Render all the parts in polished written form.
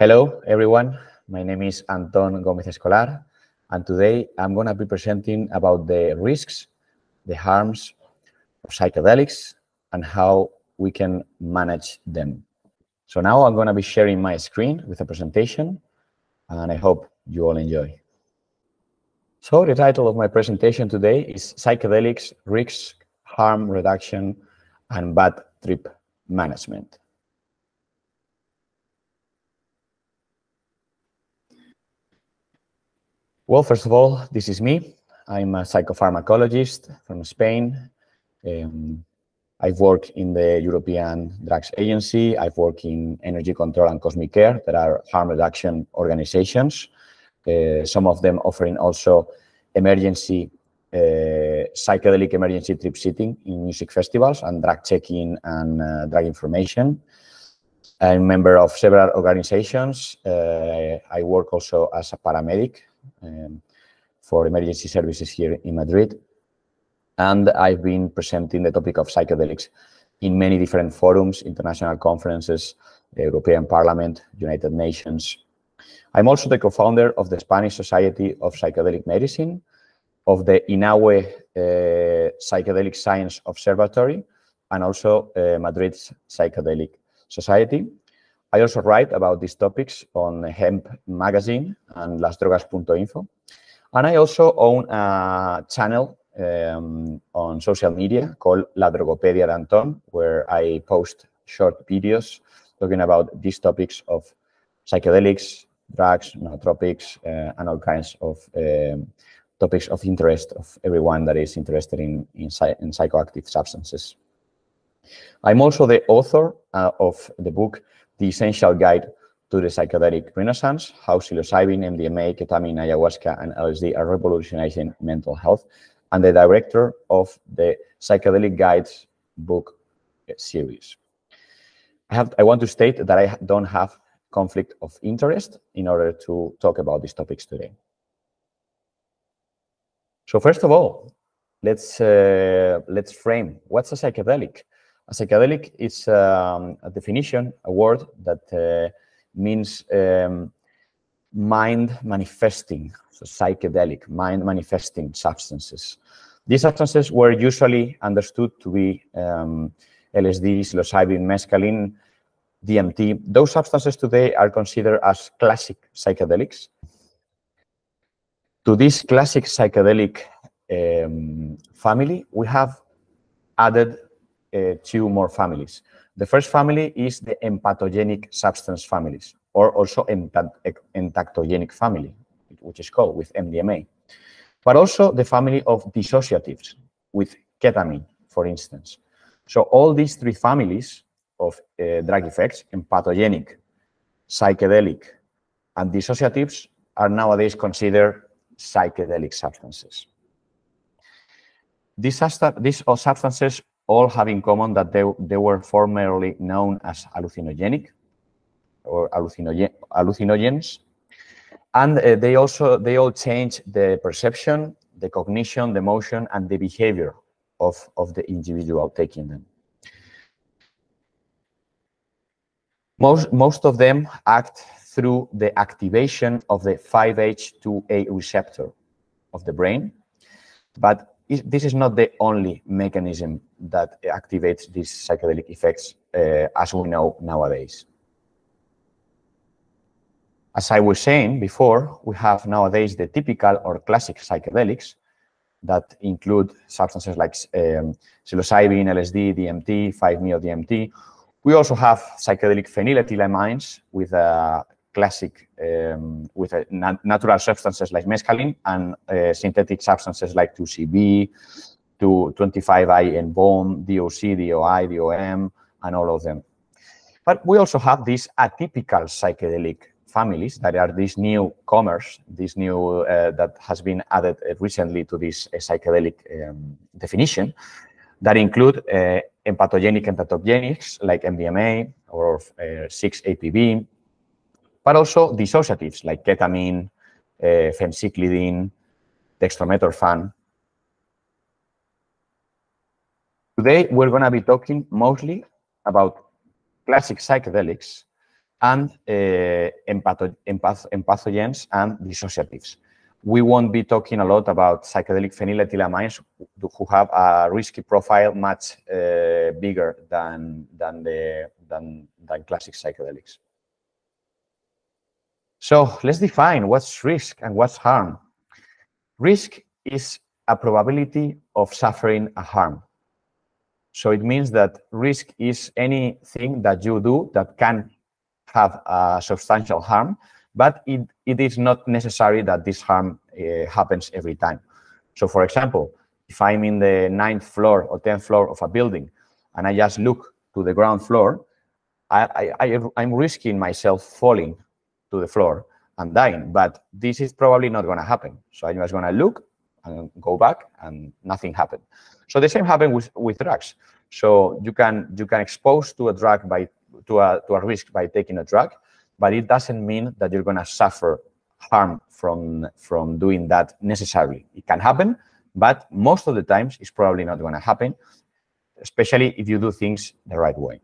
Hello, everyone. My name is Anton Gomez-Escolar, and today I'm going to be presenting about the risks, the harms of psychedelics, and how we can manage them. So now I'm going to be sharing my screen with a presentation, and I hope you all enjoy. So the title of my presentation today is Psychedelics, Risks, Harm Reduction, and Bad Trip Management. Well, first of all, this is me. I'm a psychopharmacologist from Spain. I've worked in the European Drugs Agency. I've worked in Energy Control and Cosmic Care, that are harm reduction organizations. Some of them offering also emergency, psychedelic emergency trip sitting in music festivals and drug checking and drug information. I'm a member of several organizations. I work also as a paramedic for emergency services here in Madrid. And I've been presenting the topic of psychedelics in many different forums, international conferences, the European Parliament, United Nations. I'm also the co-founder of the Spanish Society of Psychedelic Medicine, of the INAUE Psychedelic Science Observatory, and also Madrid's Psychedelic Society. I also write about these topics on Hemp Magazine and lasdrogas.info. And I also own a channel on social media called La Drogopedia de Anton, where I post short videos talking about these topics of psychedelics, drugs, nootropics, and all kinds of topics of interest of everyone that is interested in psychoactive substances. I'm also the author of the book, The Essential Guide to the Psychedelic Renaissance, How Psilocybin, MDMA, Ketamine, Ayahuasca, and LSD are revolutionizing mental health, and the director of the Psychedelic Guides book series. I want to state that I don't have conflict of interest in order to talk about these topics today. So first of all, let's frame what's a psychedelic. A psychedelic is a definition, a word that means mind manifesting, so psychedelic, mind manifesting substances. These substances were usually understood to be LSD, psilocybin, mescaline, DMT. Those substances today are considered as classic psychedelics. To this classic psychedelic family, we have added two more families. The first family is the empathogenic substance families, or also entactogenic family, which is called with MDMA. But also the family of dissociatives with ketamine, for instance. So all these three families of drug effects, empathogenic, psychedelic, and dissociatives, are nowadays considered psychedelic substances. These substances all have in common that they were formerly known as hallucinogenic or hallucinogens, and they all change the perception, the cognition, the motion, and the behavior of the individual taking them. Most of them act through the activation of the 5-HT2A receptor of the brain, but this is not the only mechanism that activates these psychedelic effects as we know nowadays. As I was saying before, we have nowadays the typical or classic psychedelics that include substances like psilocybin, LSD, DMT, 5-MeO-DMT. We also have psychedelic phenylethylamines with a classic, natural substances like mescaline, and synthetic substances like 2CB, 25I-N-BOM, DOC, DOI, DOM, and all of them. But we also have these atypical psychedelic families that are these newcomers, that has been added recently to this psychedelic definition, that include empathogenic entactogenics like MDMA or 6-APB, but also dissociatives like ketamine, phencyclidine, dextromethorphan. Today, we're going to be talking mostly about classic psychedelics, and empathogens and dissociatives. We won't be talking a lot about psychedelic phenylethylamines who have a risky profile much bigger than classic psychedelics. So let's define what's risk and what's harm. Risk is a probability of suffering a harm. So it means that risk is anything that you do that can have a substantial harm, but it is not necessary that this harm happens every time. So for example, if I'm in the 9th floor or 10th floor of a building and I just look to the ground floor, I'm risking myself falling to the floor and dying, but this is probably not going to happen. So I'm just going to look and go back and nothing happened. So the same happens with drugs. So you can expose to a drug to a risk by taking a drug, but it doesn't mean that you're going to suffer harm from doing that necessarily. It can happen, but most of the times it's probably not going to happen, especially if you do things the right way.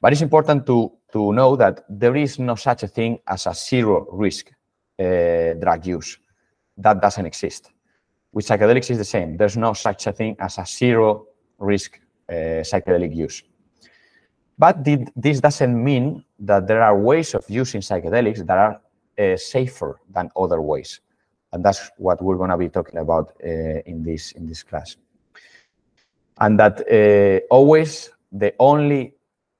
But it's important to know that there is no such a thing as a zero risk drug use. That doesn't exist. With psychedelics, it's the same. There's no such a thing as a zero risk psychedelic use. But this doesn't mean that there are ways of using psychedelics that are safer than other ways. And that's what we're going to be talking about in this class. And that always the only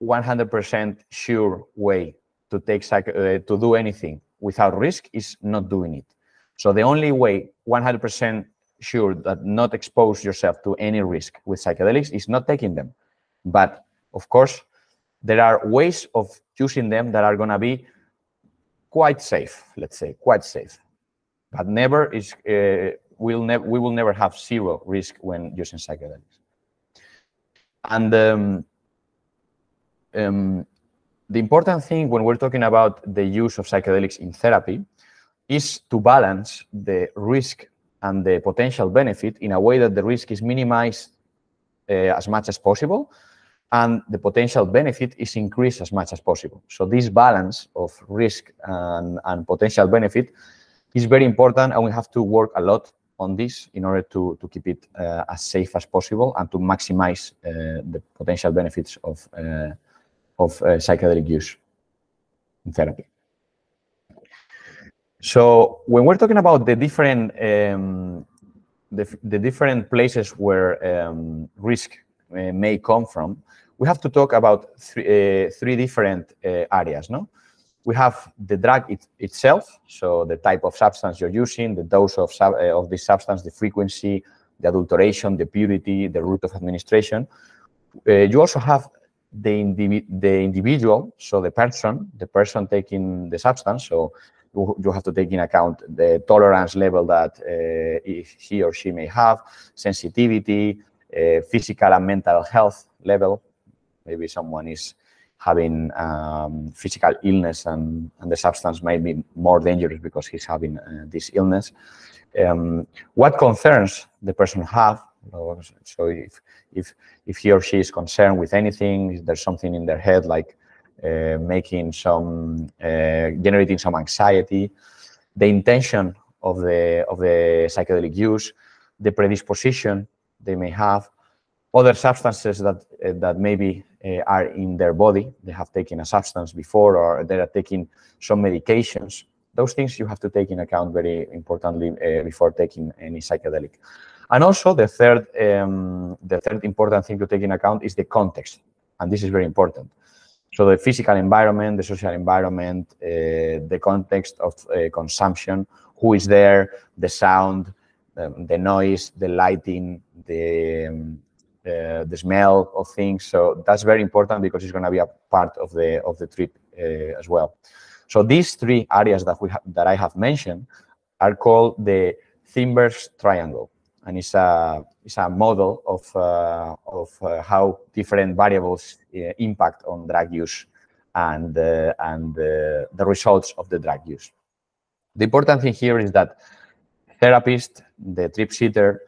100% sure way to to do anything without risk is not doing it. So the only way 100% sure that not expose yourself to any risk with psychedelics is not taking them. But of course, there are ways of using them that are going to be quite safe, let's say, quite safe. But never is, we will never have zero risk when using psychedelics. And the important thing when we're talking about the use of psychedelics in therapy is to balance the risk and the potential benefit in a way that the risk is minimized as much as possible and the potential benefit is increased as much as possible. So this balance of risk and potential benefit is very important, and we have to work a lot on this in order to keep it as safe as possible and to maximize the potential benefits of psychedelic use in therapy. So when we're talking about the different different places where risk may come from, we have to talk about three different areas. No, we have the drug itself, so the type of substance you're using, the dose of this substance, the frequency, the adulteration, the purity, the route of administration. You also have the individual, so the person taking the substance. So you have to take in account the tolerance level that he or she may have, sensitivity, physical and mental health level. Maybe someone is having physical illness and the substance might be more dangerous because he's having this illness. What concerns the person have? So if he or she is concerned with anything, if there's something in their head like generating some anxiety, the intention of the psychedelic use, the predisposition they may have, other substances that maybe are in their body. They have taken a substance before, or they are taking some medications. Those things you have to take in account very importantly before taking any psychedelic. And also the third important thing to take in account is the context, and this is very important. So the physical environment, the social environment, the context of consumption, who is there, the sound, the noise, the lighting, the smell of things. So that's very important because it's going to be a part of the trip as well. So these three areas that I have mentioned are called the Thimber's triangle, and it's a model of how different variables impact on drug use and the results of the drug use. The important thing here is that therapist, the trip sitter,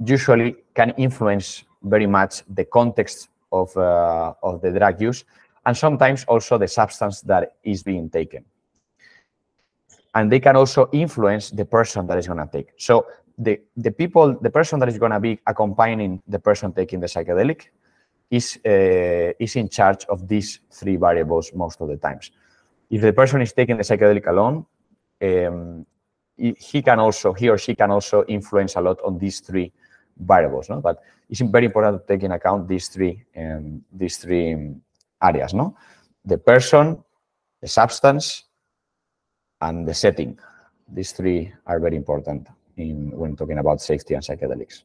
usually can influence very much the context of the drug use and sometimes also the substance that is being taken. And they can also influence the person that is going to take. So the person that is going to be accompanying the person taking the psychedelic is in charge of these three variables most of the times. If the person is taking the psychedelic alone, he or she can also influence a lot on these three variables. No? But it's very important to take in account these three areas. No? The person, the substance, and the setting. These three are very important when talking about safety and psychedelics.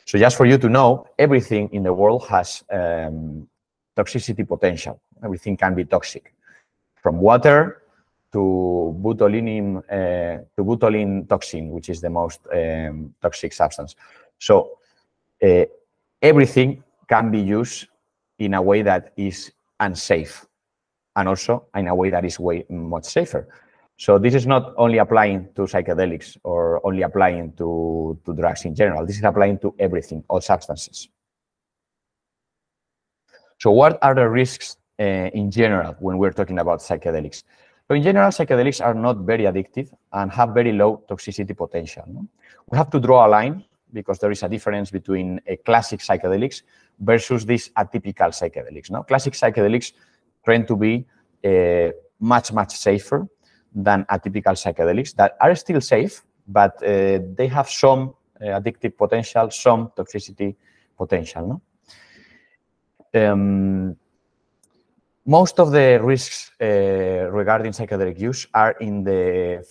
So just for you to know, everything in the world has toxicity potential. Everything can be toxic, from water to botulinum toxin, which is the most toxic substance. So everything can be used in a way that is unsafe, and also in a way that is much safer. So this is not only applying to psychedelics or only applying to drugs in general. This is applying to everything, all substances. So what are the risks in general when we're talking about psychedelics? So in general, psychedelics are not very addictive and have very low toxicity potential. No? We have to draw a line because there is a difference between a classic psychedelics versus these atypical psychedelics. No? Classic psychedelics tend to be much safer than atypical psychedelics that are still safe, but they have some addictive potential, some toxicity potential. No? Most of the risks regarding psychedelic use are in the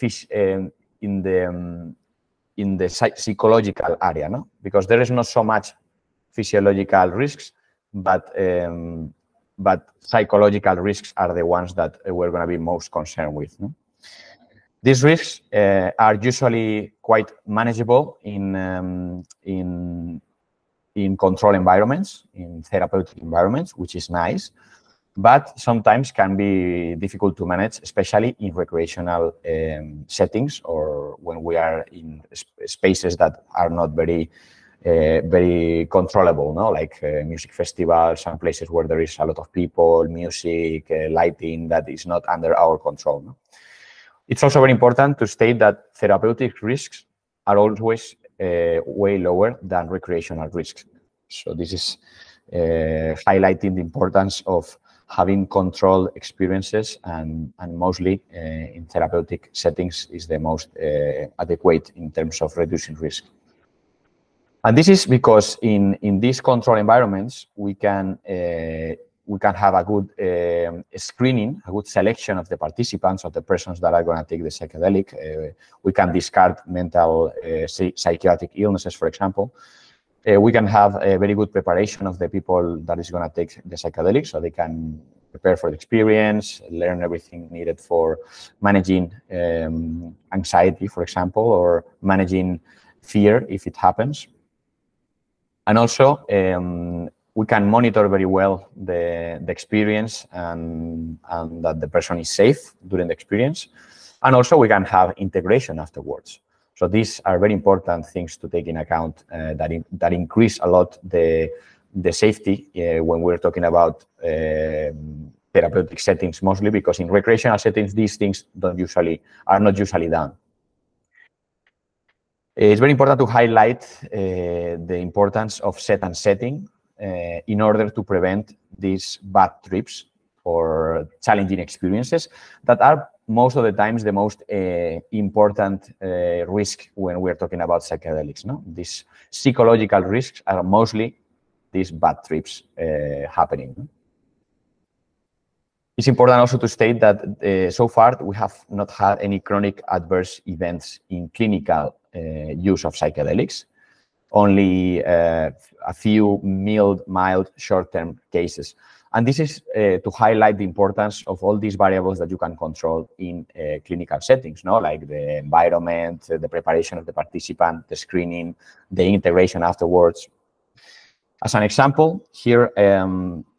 psychological area, no? Because there is not so much physiological risks, but psychological risks are the ones that we're going to be most concerned with. No? These risks are usually quite manageable in control environments, in therapeutic environments, which is nice, but sometimes can be difficult to manage, especially in recreational settings or when we are in spaces that are not very controllable, no? Like music festivals and places where there is a lot of people, music, lighting that is not under our control. No? It's also very important to state that therapeutic risks are always way lower than recreational risks. So this is highlighting the importance of having controlled experiences, and mostly in therapeutic settings is the most adequate in terms of reducing risk. And this is because in these controlled environments, we can have a good screening, a good selection of the participants, of the persons that are going to take the psychedelic. We can discard mental psychiatric illnesses, for example. We can have a very good preparation of the people that is going to take the psychedelic, so they can prepare for the experience, learn everything needed for managing anxiety, for example, or managing fear if it happens. And also, we can monitor very well the experience and that the person is safe during the experience. And also, we can have integration afterwards. So these are very important things to take in account that increase a lot the safety when we're talking about therapeutic settings, mostly because in recreational settings, these things are not usually done. It's very important to highlight the importance of set and setting in order to prevent these bad trips or challenging experiences that are most of the times the most important risk when we're talking about psychedelics. No? These psychological risks are mostly these bad trips happening. No? It's important also to state that so far we have not had any chronic adverse events in clinical use of psychedelics, only a few mild, short-term cases. And this is to highlight the importance of all these variables that you can control in clinical settings, no? Like the environment, the preparation of the participant, the screening, the integration afterwards. As an example, here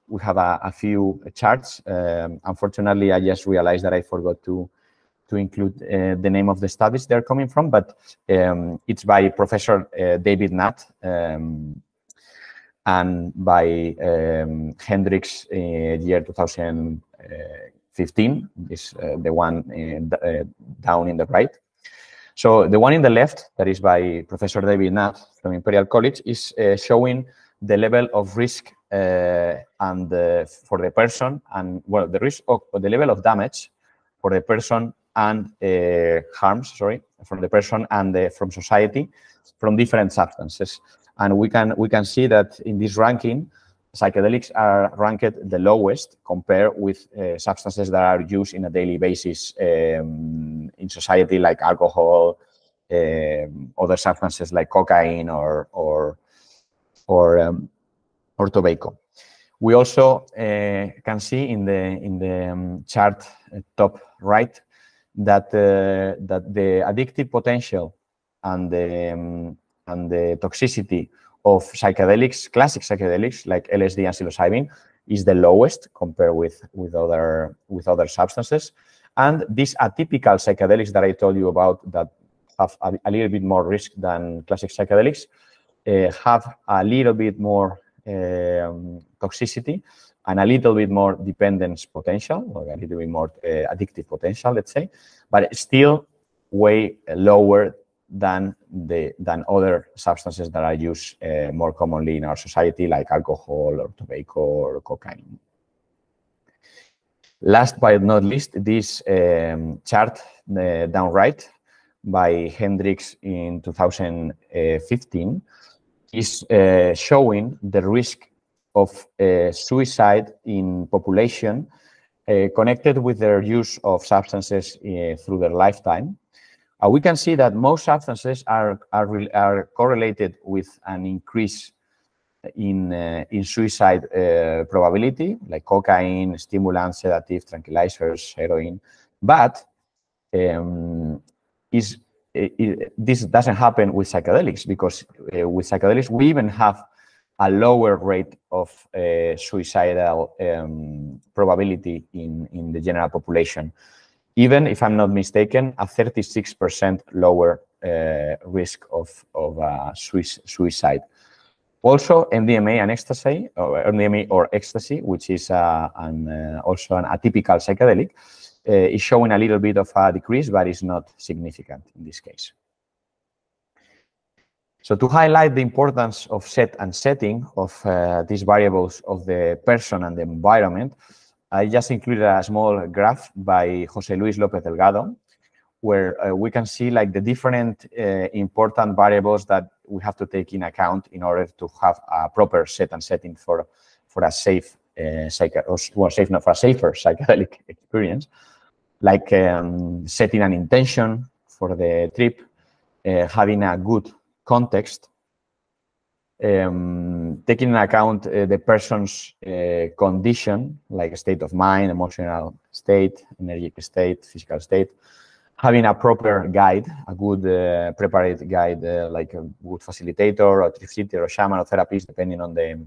we have a few charts. Unfortunately, I just realized that I forgot to include the name of the studies they're coming from, but it's by Professor David Nutt. and by Hendricks year 2015, is the one down in the right. So the one in the left, that is by Professor David Knapp from Imperial College, is showing the level of risk and for the person, and well, the risk of the level of damage for the person and harms, sorry, from the person and from society from different substances. And we can see that in this ranking, psychedelics are ranked the lowest compared with substances that are used in a daily basis in society, like alcohol, other substances like cocaine or tobacco. We also can see in the chart top right that the addictive potential and the toxicity of psychedelics, classic psychedelics like LSD and psilocybin, is the lowest compared with other substances. And these atypical psychedelics that I told you about, that have a little bit more risk than classic psychedelics, have a little bit more toxicity and a little bit more dependence potential, or a little bit more addictive potential, let's say, but still way lower than other substances that are used more commonly in our society, like alcohol or tobacco or cocaine. Last but not least, this chart down right by Hendricks in 2015 is showing the risk of suicide in population connected with their use of substances through their lifetime. We can see that most substances are correlated with an increase in suicide probability, like cocaine, stimulants, sedatives, tranquilizers, heroin. But this doesn't happen with psychedelics, because with psychedelics we even have a lower rate of suicidal probability in the general population. Even, if I'm not mistaken, a 36% lower risk of suicide. Also, MDMA and ecstasy, or MDMA or ecstasy, which is also an atypical psychedelic, is showing a little bit of a decrease, but it's not significant in this case. So to highlight the importance of set and setting of these variables of the person and the environment, I just included a small graph by José Luis López Delgado, where we can see like the different important variables that we have to take in account in order to have a proper set and setting for a safe safer psychedelic experience, like setting an intention for the trip, having a good context, taking into account the person's condition, like state of mind, emotional state, energetic state, physical state, having a proper guide, a good prepared guide, like a good facilitator, or trip sitter, or shaman, or therapist, depending on the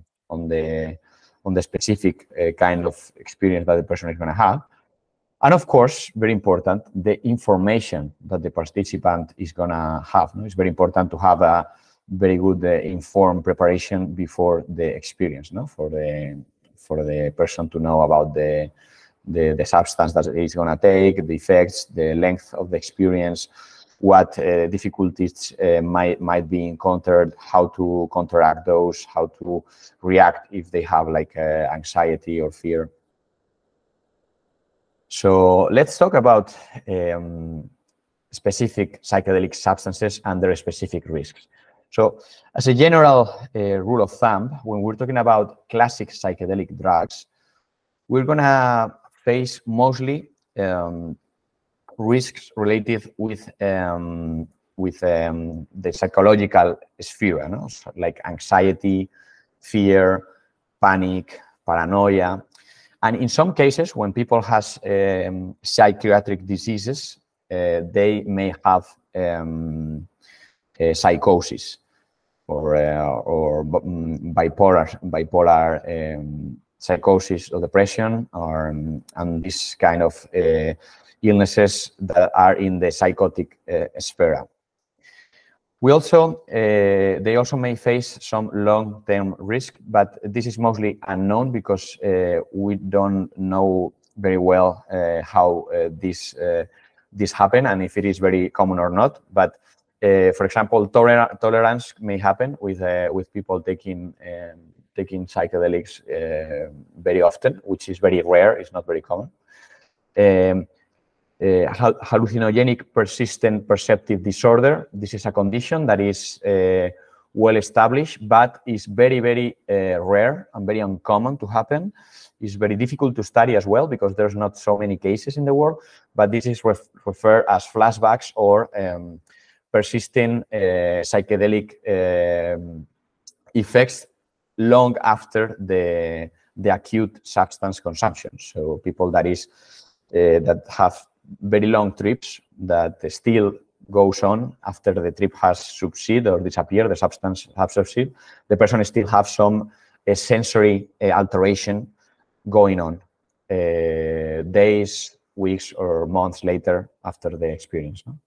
specific kind of experience that the person is going to have. And of course, very important, the information that the participant is going to have. It's very important to have a very good informed preparation before the experience, for the person to know about the substance that he's going to take, the effects, the length of the experience, what difficulties might be encountered, how to counteract those, how to react if they have like anxiety or fear. So let's talk about specific psychedelic substances and their specific risks. So as a general rule of thumb, when we're talking about classic psychedelic drugs, we're going to face mostly risks related with the psychological sphere, so like anxiety, fear, panic, paranoia. And in some cases, when people have psychiatric diseases, they may have psychosis or bipolar psychosis or depression, and this kind of illnesses that are in the psychotic sphere. We also, they also may face some long-term risk, but this is mostly unknown because we don't know very well how this happen and if it is very common or not. But for example, tolerance may happen with people taking psychedelics very often, which is very rare. It's not very common. Hallucinogenic persistent perceptive disorder. This is a condition that is well established, but is very, very rare and very uncommon to happen. It's very difficult to study as well because there's not so many cases in the world, but this is referred as flashbacks or persistent psychedelic effects long after the acute substance consumption. So people that have very long trips that still goes on after the trip has succeeded or disappeared, the substance has succeeded, the person still have some sensory alteration going on days, weeks, or months later after the experience. No?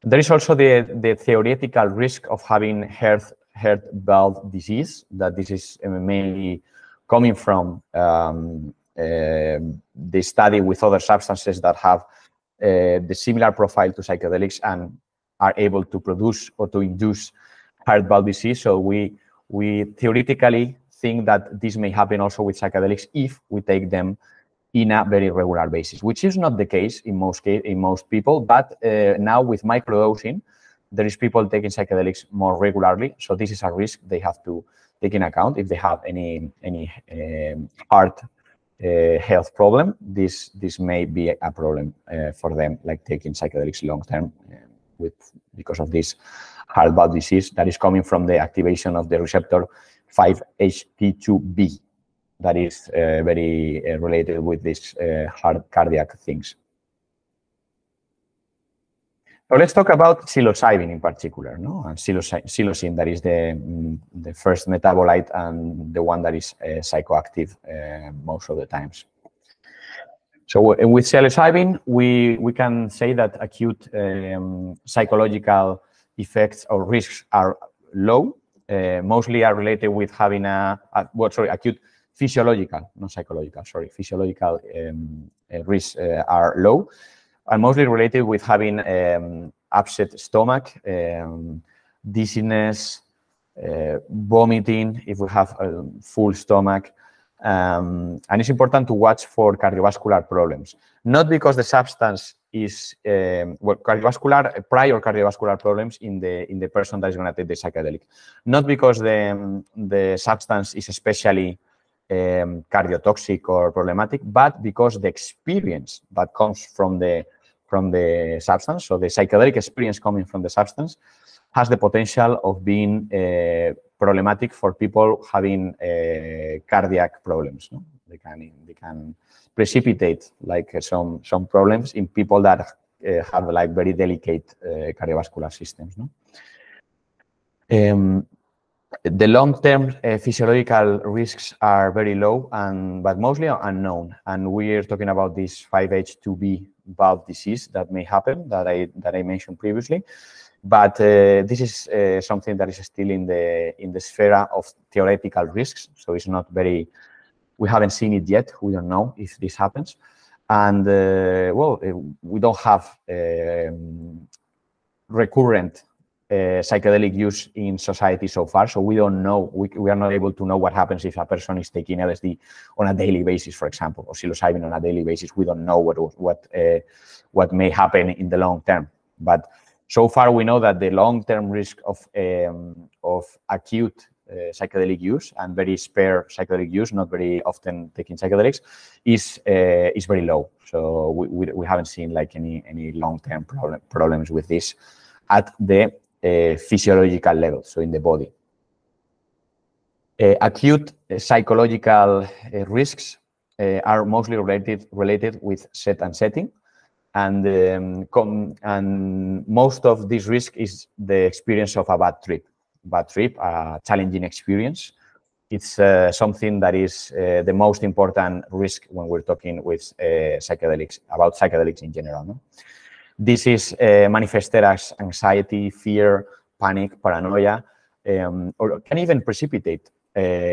There is also the theoretical risk of having heart valve disease, that this is mainly coming from the study with other substances that have the similar profile to psychedelics and are able to produce or to induce heart valve disease. So we theoretically think that this may happen also with psychedelics if we take them in a very regular basis, which is not the case in most people. But now with microdosing, there is people taking psychedelics more regularly. So this is a risk they have to take in account if they have any heart health problem. This may be a problem for them, like taking psychedelics long term because of this heart valve disease that is coming from the activation of the receptor 5-HT2B. That is very related with this cardiac things. So let's talk about psilocybin in particular, no? And psilocin, that is the first metabolite and the one that is psychoactive most of the times. So with psilocybin, we can say that acute psychological effects or risks are low. Mostly are related with having acute physiological, not psychological, sorry, physiological risks are low. And mostly related with having upset stomach, dizziness, vomiting if we have a full stomach. And it's important to watch for cardiovascular problems. Not because the substance is, prior cardiovascular problems in the person that is going to take the psychedelic. Not because the substance is especially cardiotoxic or problematic, but because the experience that comes from the substance, so the psychedelic experience coming from the substance, has the potential of being problematic for people having cardiac problems. No? They can precipitate like some problems in people that have like very delicate cardiovascular systems. No? The long-term physiological risks are very low, but mostly unknown. And we're talking about this 5-HT2B valve disease that may happen, that I mentioned previously. But this is something that is still in the sphere of theoretical risks. So it's not very. We haven't seen it yet. We don't know if this happens. And we don't have recurrent psychedelic use in society so far, so we don't know. We are not able to know what happens if a person is taking LSD on a daily basis, for example, or psilocybin on a daily basis. We don't know what may happen in the long term. But so far, we know that the long-term risk of acute psychedelic use and very spare psychedelic use, not very often taking psychedelics, is very low. So we haven't seen like any long-term problems with this at the physiological level, so in the body. Acute psychological risks are mostly related with set and setting, and most of this risk is the experience of a bad trip, a challenging experience. It's something that is the most important risk when we're talking with psychedelics, about psychedelics in general. No? This is manifested as anxiety, fear, panic, paranoia, or can even precipitate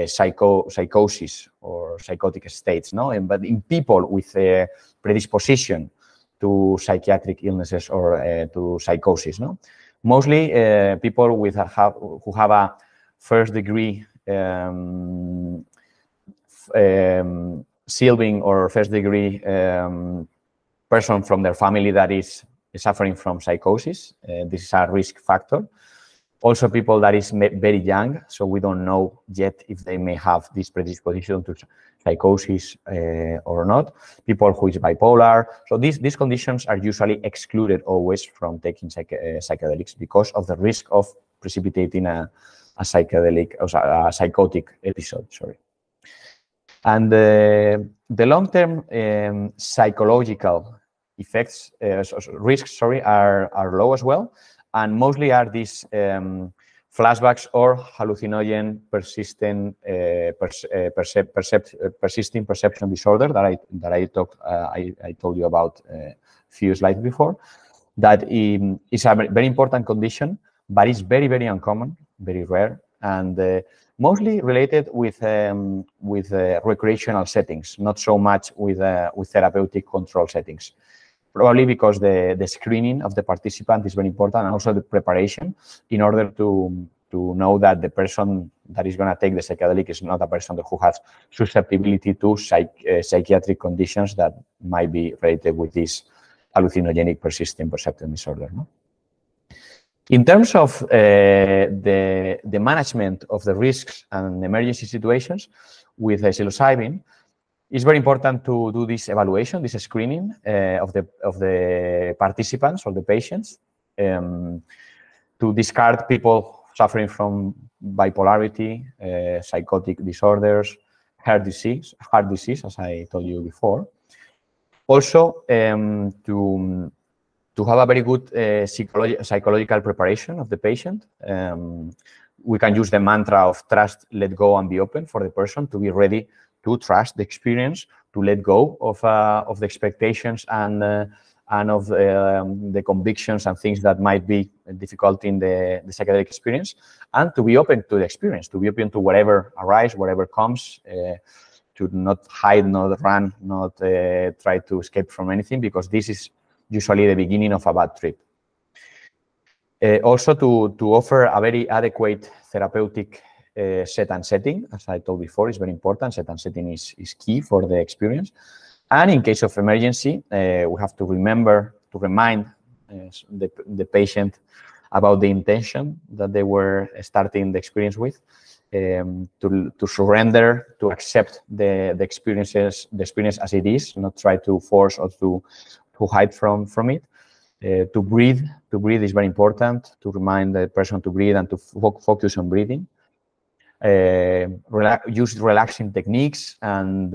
psychosis or psychotic states, no? But in people with a predisposition to psychiatric illnesses or to psychosis, no? Mostly people with who have a first-degree sibling or first-degree person from their family that is suffering from psychosis. This is a risk factor. Also, people that is very young, so we don't know yet if they may have this predisposition to psychosis or not. People who is bipolar. So these conditions are usually excluded always from taking psychedelics because of the risk of precipitating a psychedelic or a psychotic episode. Sorry. And the long-term psychological effects, risks, are low as well. And mostly are these flashbacks or hallucinogen persisting perception disorder that I told you about a few slides before. That is a very important condition, but it's very, very uncommon, very rare, and mostly related with recreational settings, not so much with therapeutic control settings. Probably because the screening of the participant is very important, and also the preparation in order to know that the person that is going to take the psychedelic is not a person who has susceptibility to psychiatric conditions that might be related with this hallucinogenic persistent perception disorder. No? In terms of the management of the risks and emergency situations with psilocybin, it's very important to do this evaluation, this screening of the participants or the patients, to discard people suffering from bipolarity, psychotic disorders, heart disease, as I told you before. Also, to have a very good psychological preparation of the patient. We can use the mantra of trust, let go, and be open for the person to be ready to trust the experience, to let go of the expectations and of the convictions and things that might be difficult in the psychedelic experience, and to be open to the experience, to be open to whatever arrives, whatever comes, to not hide, not run, not try to escape from anything, because this is usually the beginning of a bad trip. Also to offer a very adequate therapeutic set and setting, as I told before, is very important. Set and setting is key for the experience. And in case of emergency, we have to remind the patient about the intention that they were starting the experience with, to surrender, to accept the experience as it is, not try to force or to hide from it. To breathe is very important, to remind the person to breathe and to focus on breathing. Use relaxing techniques, and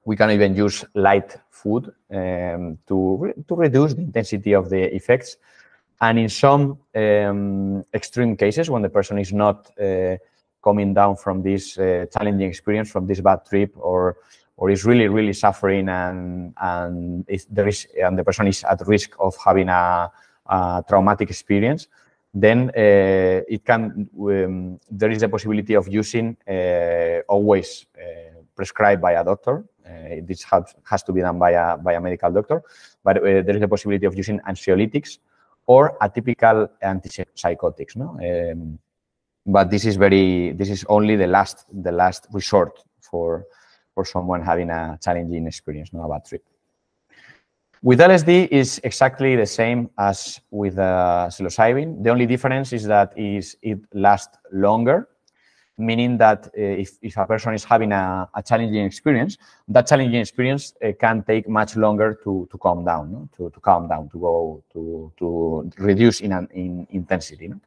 we can even use light food to reduce the intensity of the effects. And in some extreme cases, when the person is not coming down from this challenging experience, from this bad trip, or is really, really suffering, and the person is at risk of having a traumatic experience, then there is a possibility of using always prescribed by a doctor. This has to be done by a medical doctor, but there is a possibility of using anxiolytics or atypical antipsychotics. No, but this is only the last resort for someone having a challenging experience, not a bad trip. With LSD is exactly the same as with psilocybin. The only difference is that it lasts longer, meaning that if a person is having a challenging experience, that challenging experience can take much longer to calm down, no? to calm down, to reduce in intensity. No?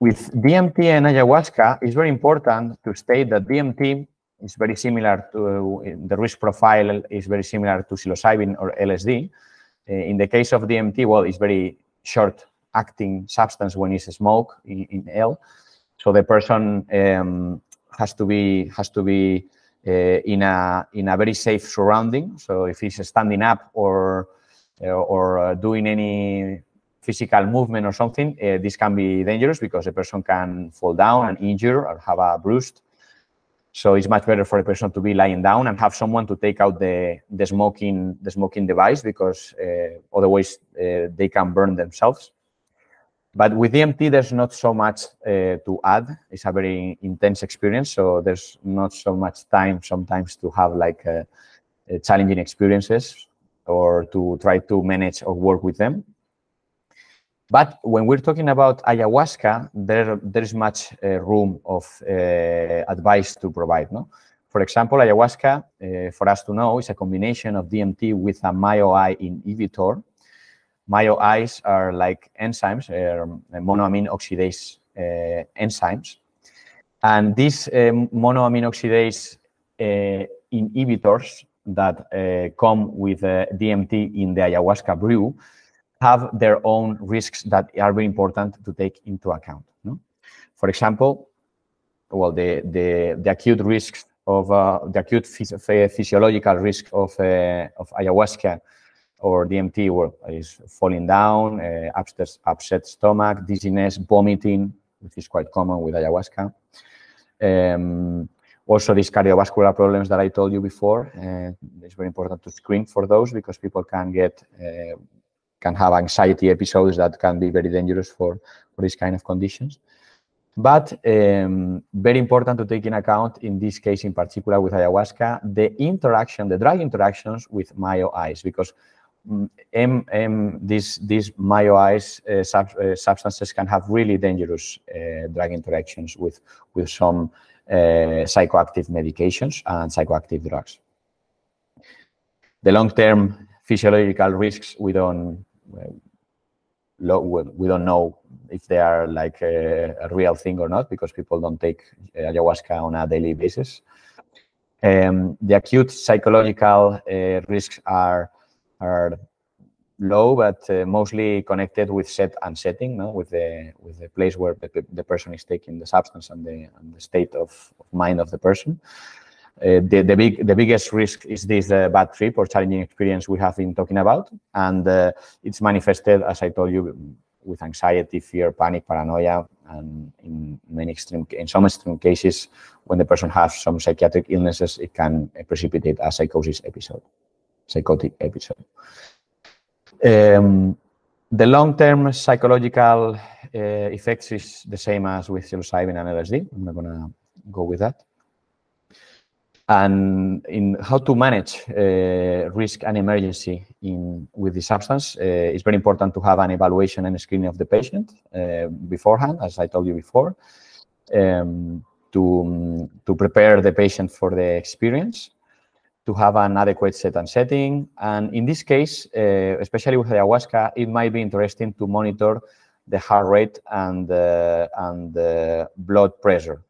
With DMT and ayahuasca, it's very important to state that DMT is very similar to, the risk profile is very similar to psilocybin or LSD. In the case of DMT, well, it's very short-acting substance when it's smoked in L. So the person has to be in a very safe surrounding. So if he's standing up or or doing any physical movement or something, this can be dangerous because a person can fall down and injure or have a bruise. So it's much better for a person to be lying down and have someone to take out the smoking device, because otherwise they can burn themselves. But with DMT, there's not so much to add. It's a very intense experience, so there's not so much time sometimes to have like challenging experiences or to try to manage or work with them. But when we're talking about ayahuasca, there's much room of advice to provide. No? For example, ayahuasca, for us to know, is a combination of DMT with a MyoI inhibitor. MyoIs are like enzymes, monoamine oxidase enzymes. And these monoamine oxidase inhibitors that come with DMT in the ayahuasca brew have their own risks that are very important to take into account. No? For example, well, the acute risks of the acute physiological risk of ayahuasca or DMT is falling down, upset stomach, dizziness, vomiting, which is quite common with ayahuasca. Also, these cardiovascular problems that I told you before, it's very important to screen for those, because people can have anxiety episodes that can be very dangerous for these kind of conditions. But very important to take in account in this case, in particular with ayahuasca, the drug interactions with MyoIs, because these MyoIs substances can have really dangerous drug interactions with some psychoactive medications and psychoactive drugs. The long-term physiological risks, we don't know if they are like a real thing or not, because people don't take ayahuasca on a daily basis. The acute psychological risks are low, but mostly connected with set and setting, no? with the place where the person is taking the substance and the state of mind of the person. The biggest risk is this bad trip or challenging experience we have been talking about, and it's manifested, as I told you, with anxiety, fear, panic, paranoia, and in some extreme cases, when the person has some psychiatric illnesses, it can precipitate a psychotic episode. The long-term psychological effects is the same as with psilocybin and LSD. I'm not going to go with that. And in how to manage risk and emergency with the substance, it's very important to have an evaluation and screening of the patient beforehand, as I told you before, to prepare the patient for the experience, to have an adequate set and setting. And in this case, especially with ayahuasca, it might be interesting to monitor the heart rate and the blood pressure.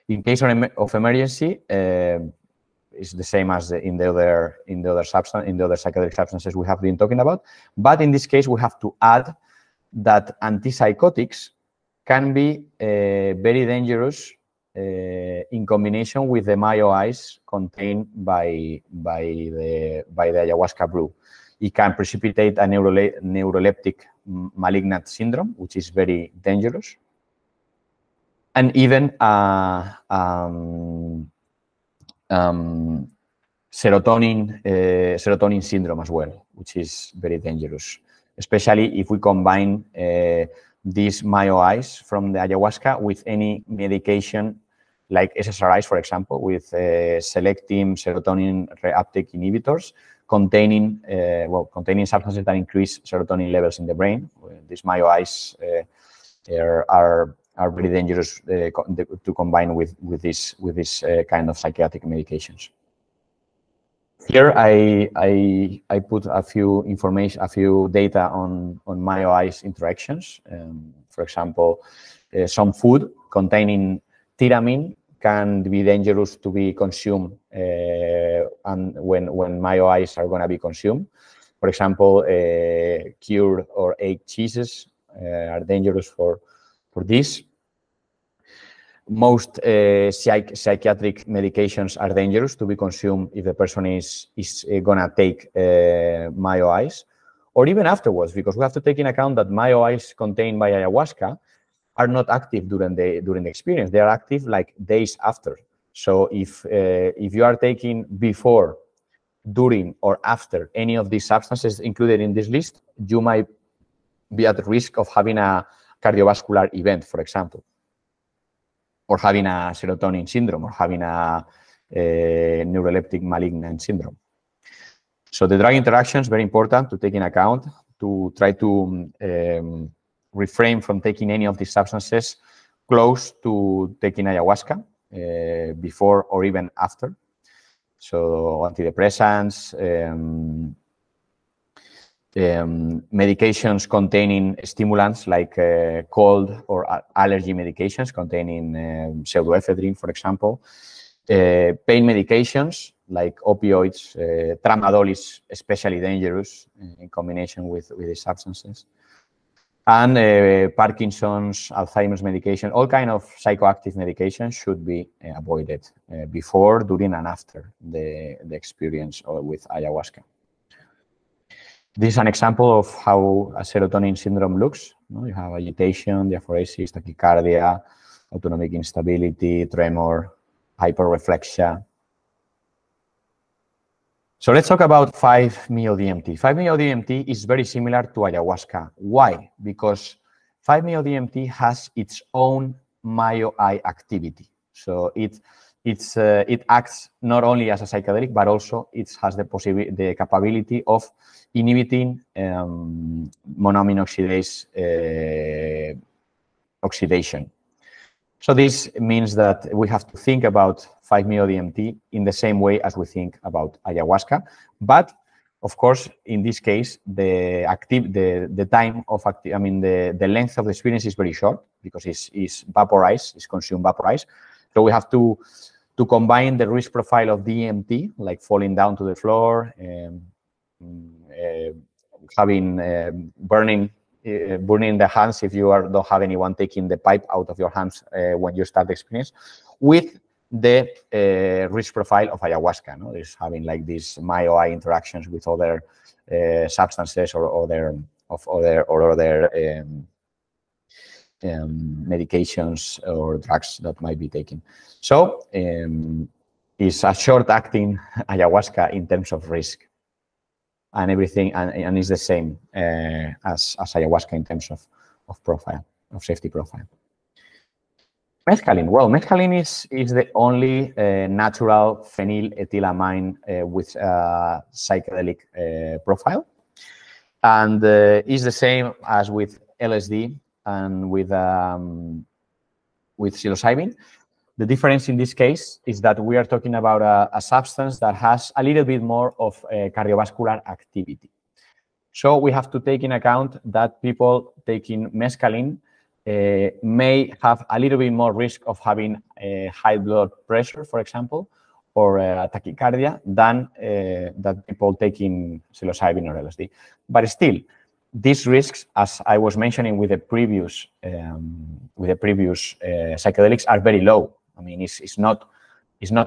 In case of emergency, it's the same as in the other psychedelic substances we have been talking about. But in this case, we have to add that antipsychotics can be very dangerous in combination with the MyoIs contained by the ayahuasca brew. It can precipitate a neuroleptic malignant syndrome, which is very dangerous, and even serotonin syndrome as well, which is very dangerous, especially if we combine these MyoIs from the ayahuasca with any medication like SSRIs, for example, with selective serotonin reuptake inhibitors containing substances that increase serotonin levels in the brain. These MyoIs are very dangerous to combine with this kind of psychiatric medications. Here I put a few data on MyoIs interactions. For example, some food containing tyramine can be dangerous to be consumed, and when MyoIs are going to be consumed. For example, cured or aged cheeses are dangerous for this. Most psychiatric medications are dangerous to be consumed if the person is gonna take MyoIs, or even afterwards, because we have to take in account that MyoIs contained by ayahuasca are not active during the experience. They are active like days after. So if you are taking before, during, or after any of these substances included in this list, you might be at risk of having a cardiovascular event, for example, or having a serotonin syndrome, or having a neuroleptic malignant syndrome. So the drug interaction is very important to take in account, to try to refrain from taking any of these substances close to taking ayahuasca, before or even after. So antidepressants, medications containing stimulants like cold or allergy medications containing pseudoephedrine, for example. Pain medications like opioids, tramadol is especially dangerous in combination with these substances. And Parkinson's, Alzheimer's medication, all kind of psychoactive medications should be avoided before, during, and after the experience with ayahuasca. This is an example of how a serotonin syndrome looks. You have agitation, diaphoresis, tachycardia, autonomic instability, tremor, hyperreflexia. So let's talk about 5-MeO-DMT. 5-MeO-DMT is very similar to ayahuasca. Why? Because 5-MeO-DMT has its own MyoI activity. So it acts not only as a psychedelic, but also it has the capability of inhibiting monoamine oxidase oxidation. So this means that we have to think about 5-MeO-DMT in the same way as we think about ayahuasca. But of course, in this case, the length of the experience is very short because it's vaporized, it's consumed vaporized. So we have to combine the risk profile of DMT, like falling down to the floor, having burning the hands if you don't have anyone taking the pipe out of your hands when you start the experience, with the risk profile of ayahuasca. No? It's having like these MyoI interactions with other substances or other medications or drugs that might be taken. So it's a short-acting ayahuasca in terms of risk. And everything, and is the same as ayahuasca in terms of profile, of safety profile. Mescaline. Well, mescaline is the only natural phenylethylamine with psychedelic profile, and is the same as with LSD and with psilocybin. The difference in this case is that we are talking about a substance that has a little bit more of cardiovascular activity. So we have to take in account that people taking mescaline may have a little bit more risk of having high blood pressure, for example, or tachycardia than that people taking psilocybin or LSD. But still, these risks, as I was mentioning with the previous psychedelics, are very low. I mean, it's not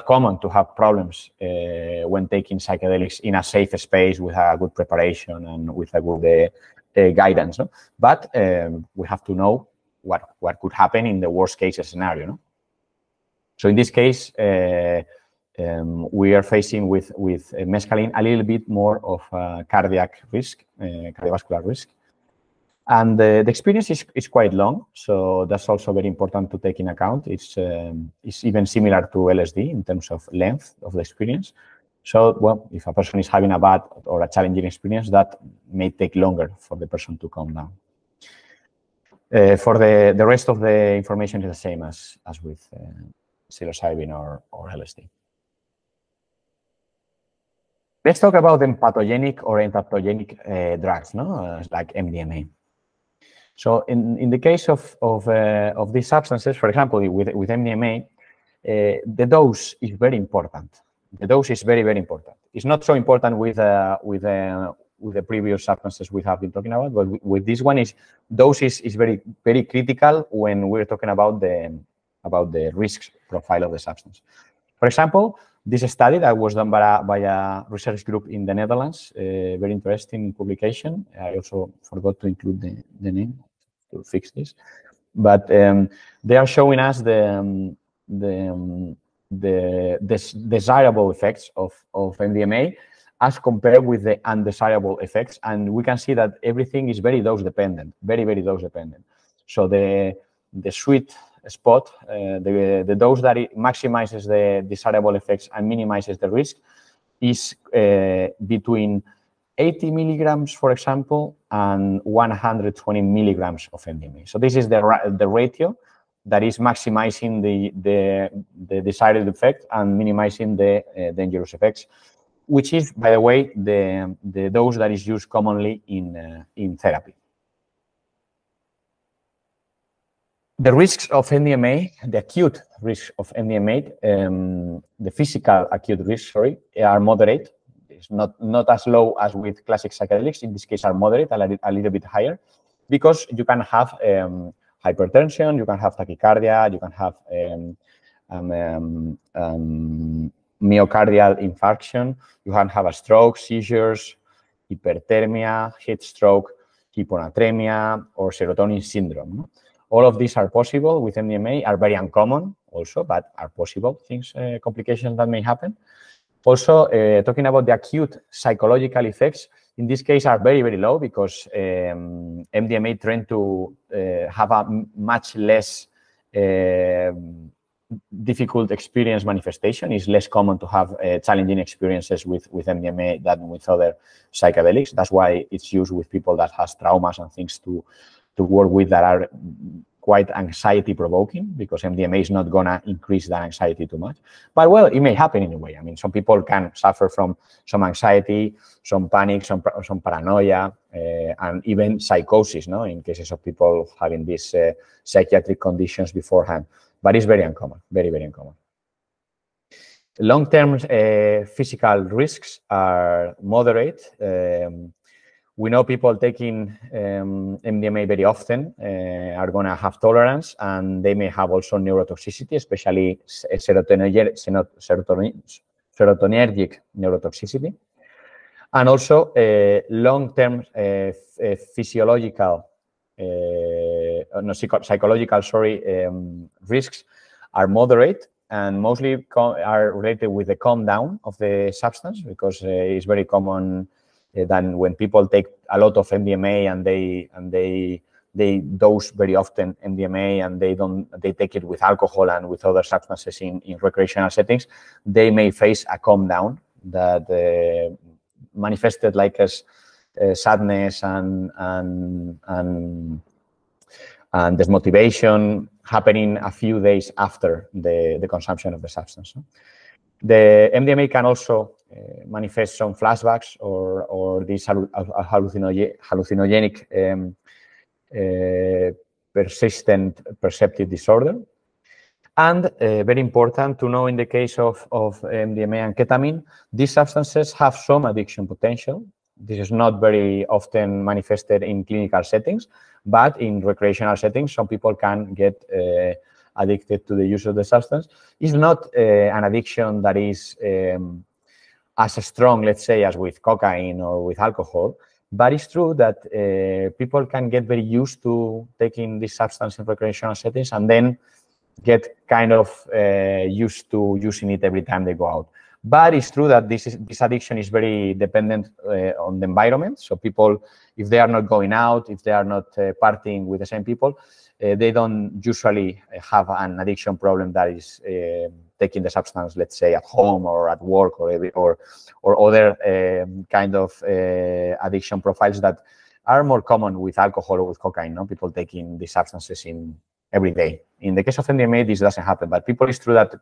common to have problems when taking psychedelics in a safe space with a good preparation and with a good guidance. No? But we have to know what could happen in the worst case scenario. No? So in this case, we are facing with mescaline a little bit more of cardiac risk, cardiovascular risk. And the experience is quite long, so that's also very important to take in account. It's even similar to LSD in terms of length of the experience. So, well, if a person is having a bad or a challenging experience, that may take longer for the person to calm down. For the rest of the information is the same as with psilocybin or LSD. Let's talk about empathogenic or entactogenic drugs, no? Like MDMA. So in the case of these substances, for example, with MDMA, the dose is very important. The dose is very, very important. It's not so important with the previous substances we have been talking about, but with this one, dose is very, very critical when we're talking about the about the risk profile of the substance. For example, this study that was done by a research group in the Netherlands, very interesting publication. I also forgot to include the name to fix this. But they are showing us the desirable effects of MDMA as compared with the undesirable effects. And we can see that everything is very dose dependent, very, very dose dependent. So the sweet spot, the dose that it maximizes the desirable effects and minimizes the risk is between 80 milligrams, for example, and 120 milligrams of MDMA. So this is the ratio that is maximizing the desired effect and minimizing the dangerous effects, which is, by the way, the dose that is used commonly in therapy. The risks of MDMA, the acute risks of MDMA, the physical acute risks, sorry, are moderate. It's not as low as with classic psychedelics. In this case, are moderate, a little bit higher, because you can have hypertension, you can have tachycardia, you can have myocardial infarction, you can have a stroke, seizures, hyperthermia, heat stroke, hyponatremia, or serotonin syndrome. All of these are possible with MDMA, are very uncommon also, but are possible things, complications that may happen. Also, talking about the acute psychological effects, in this case are very, very low, because MDMA tend to have a much less difficult experience manifestation. It's less common to have challenging experiences with MDMA than with other psychedelics. That's why it's used with people that has traumas and things to work with that are quite anxiety-provoking, because MDMA is not going to increase that anxiety too much. But, well, it may happen in a way. I mean, some people can suffer from some anxiety, some panic, some paranoia, and even psychosis, no, in cases of people having these psychiatric conditions beforehand. But it's very uncommon, very, very uncommon. Long-term physical risks are moderate. We know people taking MDMA very often are going to have tolerance, and they may have also neurotoxicity, especially serotonergic neurotoxicity. And also long-term psychological risks are moderate, and mostly are related with the calm down of the substance, because it's very common than when people take a lot of MDMA and they dose very often MDMA and they take it with alcohol and with other substances in recreational settings, they may face a calm down that manifested like as sadness and desmotivation happening a few days after the consumption of the substance. The MDMA can also manifest some flashbacks or this hallucinogenic persistent perceptive disorder. And very important to know, in the case of MDMA and ketamine, these substances have some addiction potential. This is not very often manifested in clinical settings, but in recreational settings, some people can get addicted to the use of the substance. It's not an addiction that is as strong, let's say, as with cocaine or with alcohol, but it's true that people can get very used to taking this substance in recreational settings and then get kind of used to using it every time they go out. But it's true that this addiction is very dependent on the environment. So people, if they are not going out, if they are not partying with the same people, they don't usually have an addiction problem that is taking the substance, let's say, at home or at work or other kind of addiction profiles that are more common with alcohol or with cocaine. No, people taking these substances in every day. In the case of MDMA, this doesn't happen, but people, it's true that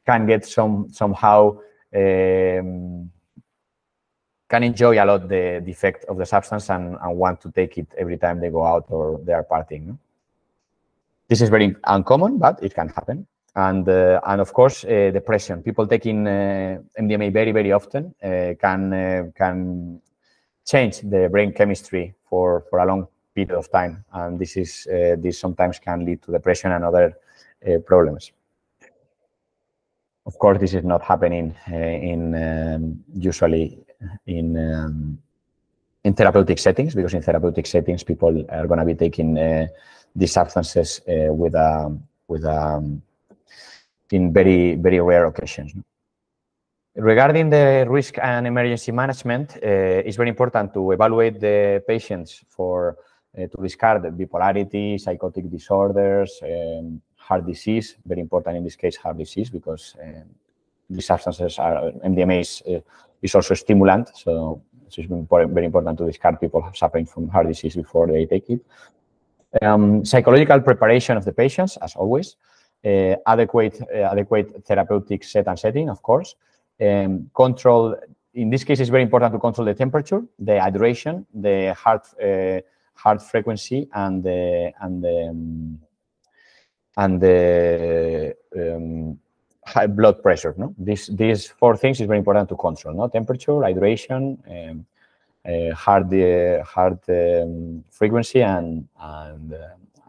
can get somehow can enjoy a lot the effect of the substance and want to take it every time they go out or they are partying. No? This is very uncommon, but it can happen. And of course, depression. People taking MDMA very, very often can change the brain chemistry for a long period of time, and this sometimes can lead to depression and other problems. Of course, this is not happening usually in therapeutic settings, because in therapeutic settings, people are going to be taking these substances in very, very rare occasions. Regarding the risk and emergency management, it's very important to evaluate the patients to discard bipolarity, psychotic disorders, heart disease. Very important in this case, heart disease, because these substances MDMA is also a stimulant, so it's very important to discard people suffering from heart disease before they take it. Psychological preparation of the patients, as always. Adequate therapeutic setting, of course. Control. In this case, it's very important to control the temperature, the hydration, the heart frequency, and the high blood pressure. No, these four things is very important to control. No, temperature, hydration, heart frequency, and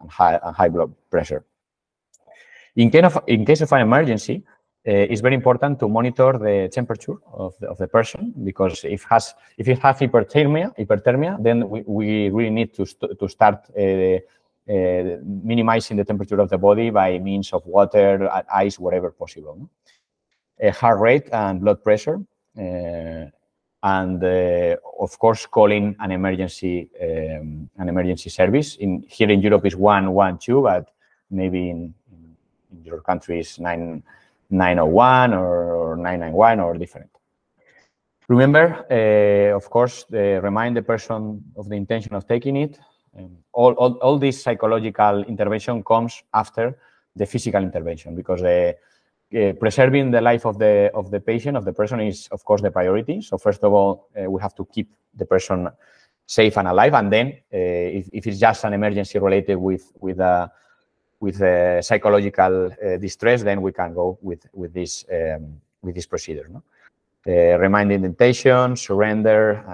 high blood pressure. In case of an emergency, it's very important to monitor the temperature of the person, because if it has hyperthermia, then we really need to start minimizing the temperature of the body by means of water, ice, whatever possible. No? Heart rate and blood pressure, and of course calling an emergency service. Here in Europe is 112, but maybe in your country is 901 or 991 or different. Remember, of course, remind the person of the intention of taking it. All this psychological intervention comes after the physical intervention, because preserving the life of the patient, of the person, is of course the priority. So first of all, we have to keep the person safe and alive, and then if it's just an emergency related with psychological distress, then we can go with this procedure. No? Reminding the intention, surrender,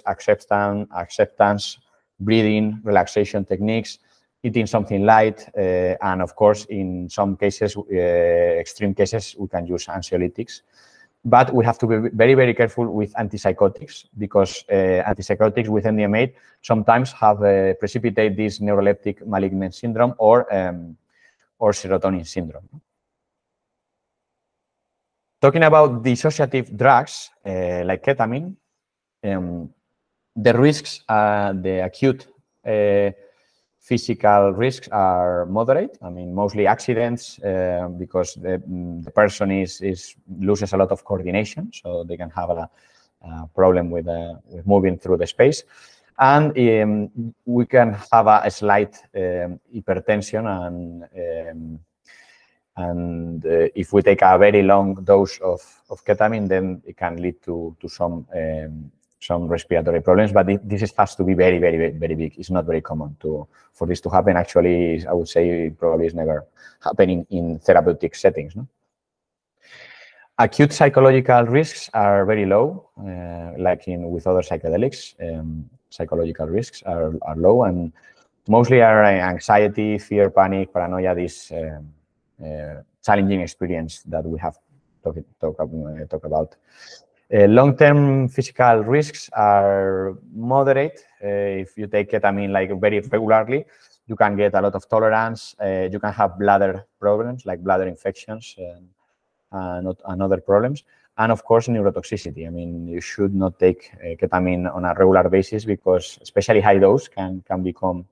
acceptance, breathing, relaxation techniques, eating something light, and of course, in some cases, extreme cases, we can use anxiolytics. But we have to be very, very careful with antipsychotics, because antipsychotics with MDMA sometimes have precipitate this neuroleptic malignant syndrome or serotonin syndrome. Talking about dissociative drugs like ketamine, the risks, the acute physical risks are moderate. I mean, mostly accidents, because the person loses a lot of coordination, so they can have a problem with moving through the space. And we can have a slight hypertension, and if we take a very long dose of ketamine, then it can lead to some respiratory problems. But this has to be very, very, very big. It's not very common for this to happen. Actually, I would say probably it's never happening in therapeutic settings. No? Acute psychological risks are very low, like with other psychedelics. Psychological risks are low, and mostly are anxiety, fear, panic, paranoia, this challenging experience that we have talked about. Long-term physical risks are moderate. If you take ketamine like very regularly, you can get a lot of tolerance. You can have bladder problems like bladder infections and other problems. And of course, neurotoxicity. I mean, you should not take ketamine on a regular basis, because especially high dose can become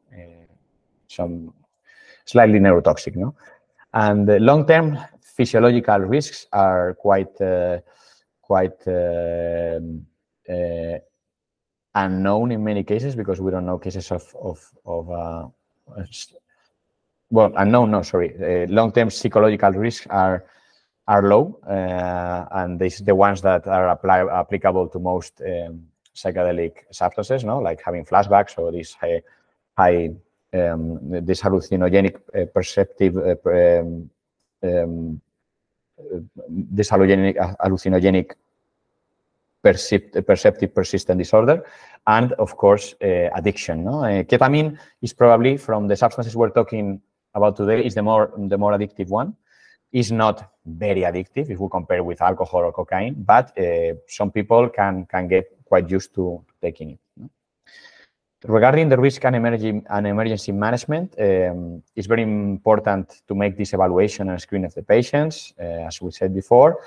some slightly neurotoxic. No? And the long-term physiological risks are quite unknown in many cases, because we don't know cases long-term psychological risks are low, and this is the ones that are applicable to most psychedelic substances, no? Like having flashbacks, or this this hallucinogenic perceptive persistent disorder, and of course addiction. No? Ketamine is probably, from the substances we're talking about today is the more addictive one. It's not very addictive if we compare with alcohol or cocaine, but some people can get quite used to taking it. Regarding the risk and emergency management, it's very important to make this evaluation and screen of the patients. As we said before,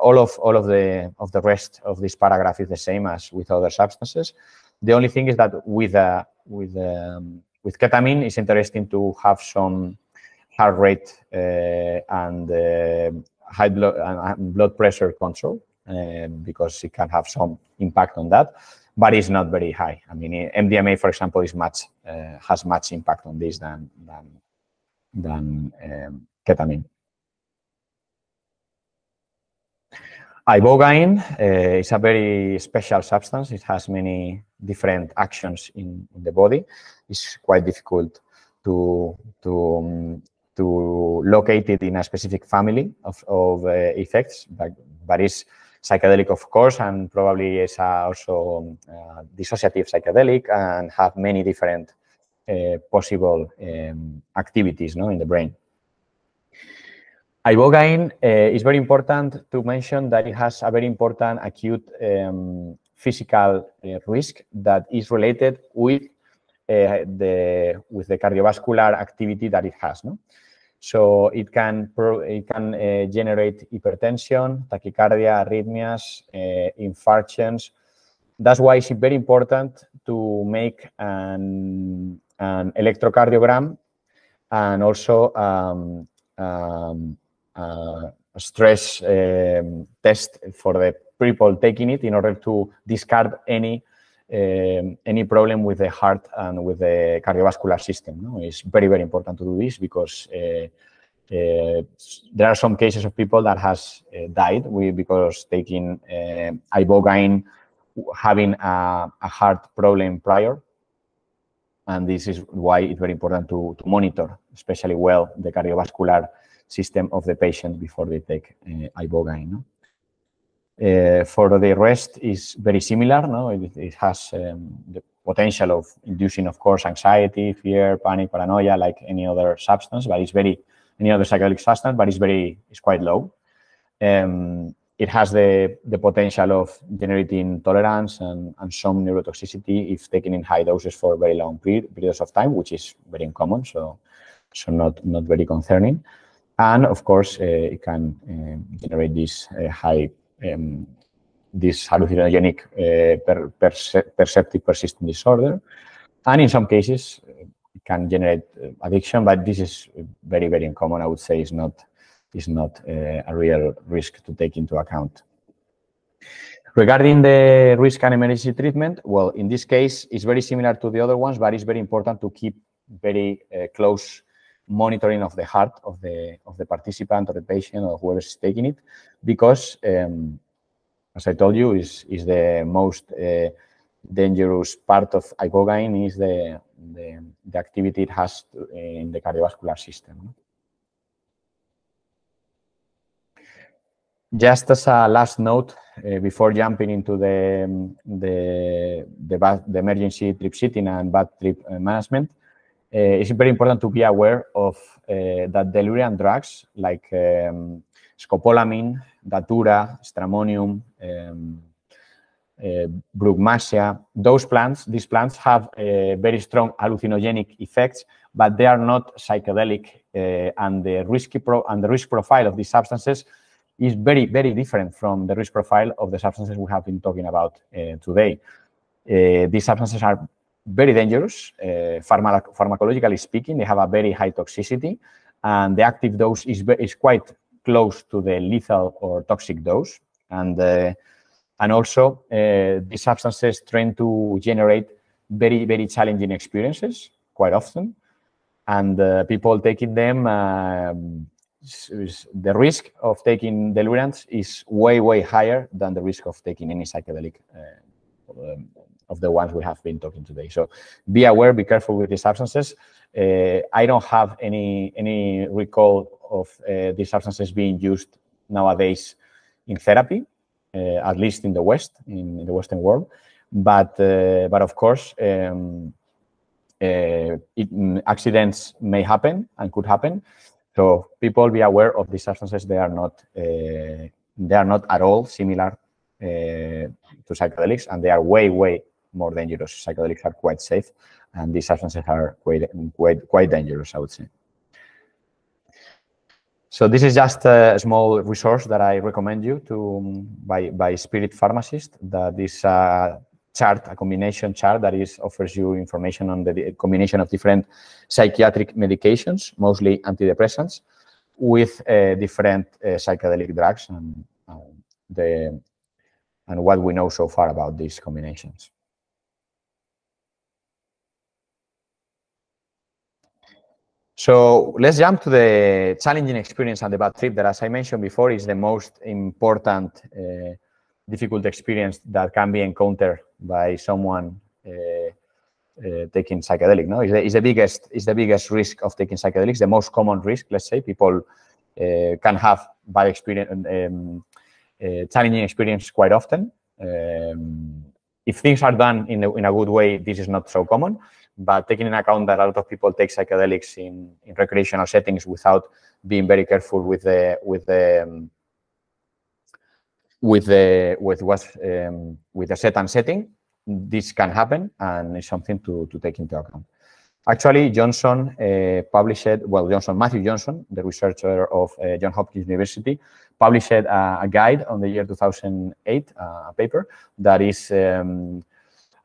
all of the rest of this paragraph is the same as with other substances. The only thing is that with ketamine, it's interesting to have some heart rate and high blood pressure control because it can have some impact on that. But it's not very high. I mean, MDMA, for example, is has much impact on this than ketamine. Ibogaine is a very special substance. It has many different actions in the body. It's quite difficult to locate it in a specific family of effects, but it's psychedelic, of course, and probably is also dissociative psychedelic and have many different possible activities in the brain. Ibogaine is very important to mention that it has a very important acute physical risk that is related with the cardiovascular activity that it has. So it can generate hypertension, tachycardia, arrhythmias, infarctions. That's why it's very important to make an electrocardiogram and also a stress test for the people taking it in order to discard any problem with the heart and with the cardiovascular system. It's very, very important to do this because there are some cases of people that has died because taking ibogaine, having a heart problem prior. And this is why it's very important to monitor, especially well, the cardiovascular system of the patient before they take ibogaine. For the rest is very similar. It has the potential of inducing, of course, anxiety, fear, panic, paranoia, like any other substance, but it's any other psychedelic substance, but it's quite low. It has the potential of generating tolerance and some neurotoxicity if taken in high doses for very long periods of time, which is very uncommon, so not very concerning. And of course, it can generate this this hallucinogenic perceptive persistent disorder. And in some cases, it can generate addiction, but this is very, very uncommon. I would say is not a real risk to take into account. Regarding the risk and emergency treatment, well, in this case, it's very similar to the other ones, but it's very important to keep very close monitoring of the heart of the participant or the patient or whoever is taking it, because as I told you, is the most dangerous part of ibogaine is the activity it has in the cardiovascular system. Just as a last note, before jumping into the emergency trip sitting and bad trip management, it's very important to be aware of that delirium drugs like scopolamine, datura, stramonium, brugmansia, these plants have very strong hallucinogenic effects, but they are not psychedelic, and the risk profile of these substances is very, very different from the risk profile of the substances we have been talking about today. These substances are very dangerous, pharmacologically speaking. They have a very high toxicity, and the active dose is quite close to the lethal or toxic dose. And also, these substances tend to generate very, very challenging experiences quite often. And people taking them, the risk of taking deliriants is way, way higher than the risk of taking any psychedelic of the ones we have been talking today. So be aware, be careful with these substances. I don't have any recall of these substances being used nowadays in therapy, at least in the West, in the Western world. But of course, accidents may happen and could happen. So people be aware of these substances. They are not at all similar to psychedelics, and they are way more dangerous. Psychedelics are quite safe, and these substances are quite dangerous, I would say. So this is just a small resource that I recommend you to by Spirit Pharmacist. That is a chart, a combination chart that offers you information on the combination of different psychiatric medications, mostly antidepressants, with different psychedelic drugs and what we know so far about these combinations. So let's jump to the challenging experience and the bad trip that, as I mentioned before, is the most important difficult experience that can be encountered by someone taking psychedelic. No, is the biggest risk of taking psychedelics. The most common risk, let's say, people can have bad experience, challenging experience quite often. If things are done in a good way, this is not so common. But taking into account that a lot of people take psychedelics in recreational settings without being very careful with a certain setting, this can happen, and it's something to take into account. Actually, Matthew Johnson, the researcher of Johns Hopkins University, published a guide on the year 2008, a paper that is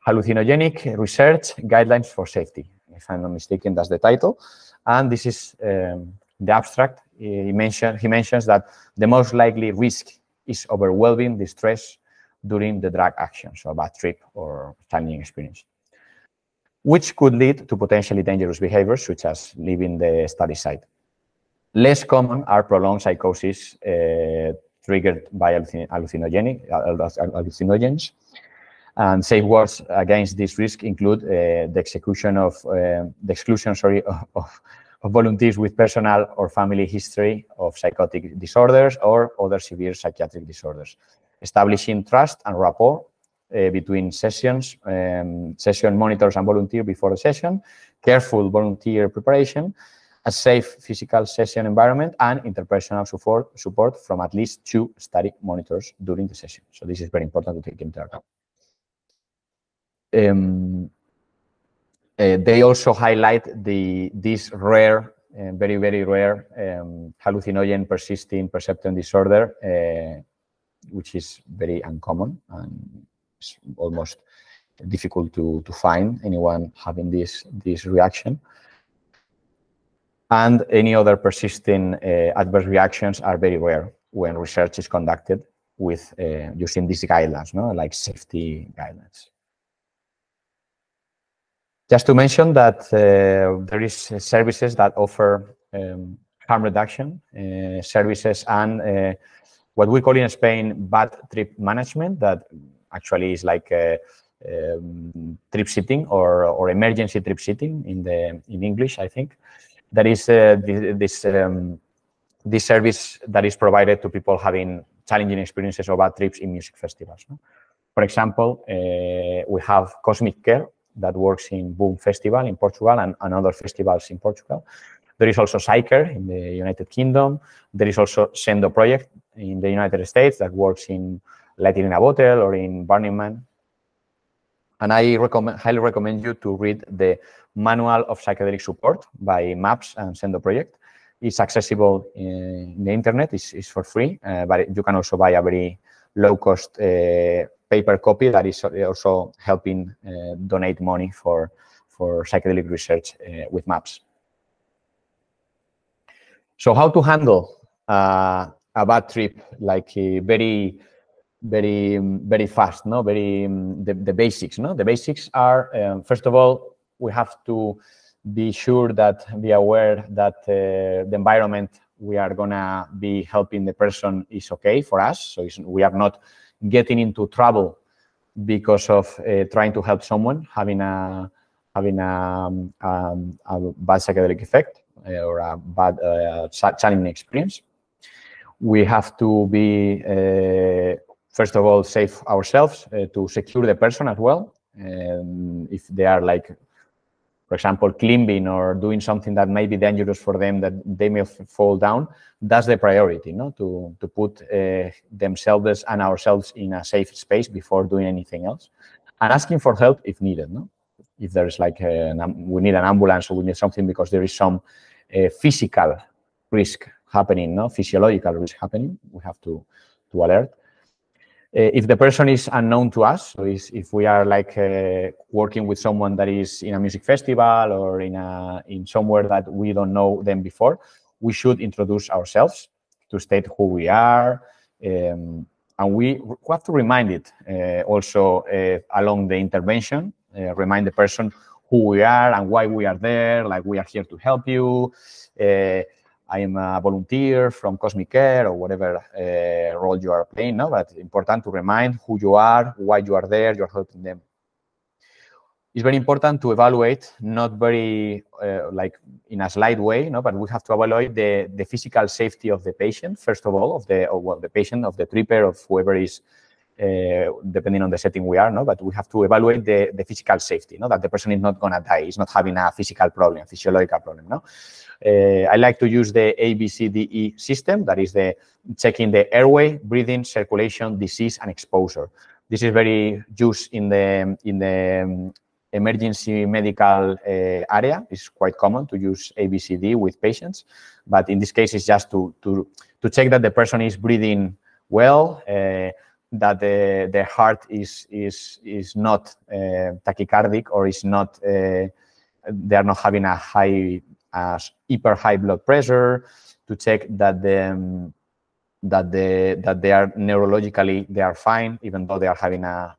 Hallucinogenic Research Guidelines for Safety. If I'm not mistaken, that's the title. And this is the abstract. He mentions that the most likely risk is overwhelming distress during the drug action, so a bad trip or challenging experience, which could lead to potentially dangerous behaviors, such as leaving the study site. Less common are prolonged psychosis triggered by hallucinogens. And safeguards against this risk include the exclusion of volunteers with personal or family history of psychotic disorders or other severe psychiatric disorders, establishing trust and rapport between session monitors and volunteer before the session, careful volunteer preparation, a safe physical session environment, and interpersonal support from at least 2 study monitors during the session. So this is very important to take into account. They also highlight this rare, very rare hallucinogen persisting perception disorder, which is very uncommon and it's almost difficult to find anyone having this reaction. And any other persisting adverse reactions are very rare when research is conducted with using these guidelines, like safety guidelines. Just to mention that there is services that offer harm reduction services and what we call in Spain bad trip management, that actually is like trip sitting or emergency trip sitting in English, I think. That is this service that is provided to people having challenging experiences or bad trips in music festivals. For example, we have Cosmic Care, that works in Boom Festival in Portugal and other festivals in Portugal. There is also Psycher in the United Kingdom. There is also Sendo Project in the United States that works in Light in a Bottle or in Burning Man. And I highly recommend you to read the Manual of Psychedelic Support by MAPS and Sendo Project. It's accessible in the internet. It's for free, but you can also buy a very low-cost paper copy that is also helping donate money for psychedelic research with MAPS. So how to handle a bad trip, like very fast, the basics, The basics are, first of all, we have to be aware that the environment we are gonna be helping the person is okay for us. So we are not getting into trouble because of trying to help someone having a bad psychedelic effect or a bad challenging experience. We have to be first of all safe ourselves to secure the person as well. If they are like for example, climbing or doing something that may be dangerous for them, that they may fall down, that's the priority, no? To put themselves and ourselves in a safe space before doing anything else, and asking for help if needed, no? If there's like we need an ambulance or we need something because there is some physical risk happening, no? Physiological risk happening, we have to alert. If the person is unknown to us, so if we are like working with someone that is in a music festival or in somewhere that we don't know them before, we should introduce ourselves to state who we are, and we have to remind it also along the intervention, remind the person who we are and why we are there, like we are here to help you. I am a volunteer from Cosmic Care or whatever role you are playing, no? But important to remind who you are, why you are there, you're helping them. It's very important to evaluate, not very like in a slight way, no? But we have to evaluate the physical safety of the patient, first of all, of the patient, of the tripper, of whoever is, depending on the setting we are, no? But we have to evaluate the physical safety, no? That the person is not going to die, is not having a physical problem, physiological problem, no? I like to use the ABCDE system, that is the checking the airway, breathing, circulation, disease, and exposure. This is very used in the emergency medical area. It's quite common to use ABCD with patients, but in this case, it's just to check that the person is breathing well, that the heart is not tachycardic or is not they are not having a hyper high blood pressure, to check that they are neurologically they are fine, even though they are having a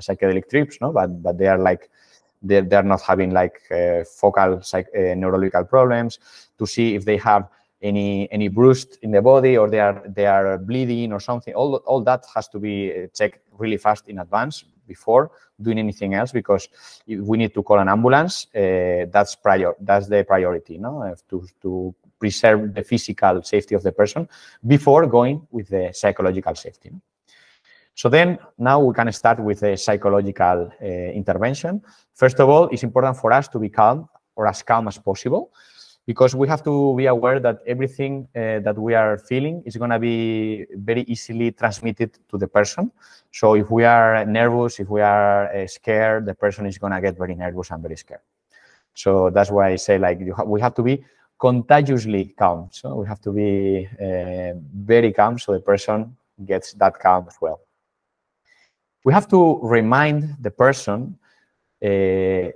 psychedelic trips, no, but they are like they are not having like focal neurological problems, to see if they have any bruise in the body or they are bleeding or something. All that has to be checked really fast in advance before doing anything else, because if we need to call an ambulance, that's the priority, no? To preserve the physical safety of the person before going with the psychological safety. So then now we can start with a psychological intervention. First of all, it's important for us to be calm, or as calm as possible, because we have to be aware that everything that we are feeling is going to be very easily transmitted to the person. So if we are nervous, if we are scared, the person is going to get very nervous and very scared. So that's why I say, like, we have to be contagiously calm. So we have to be very calm so the person gets that calm as well. We have to remind the person who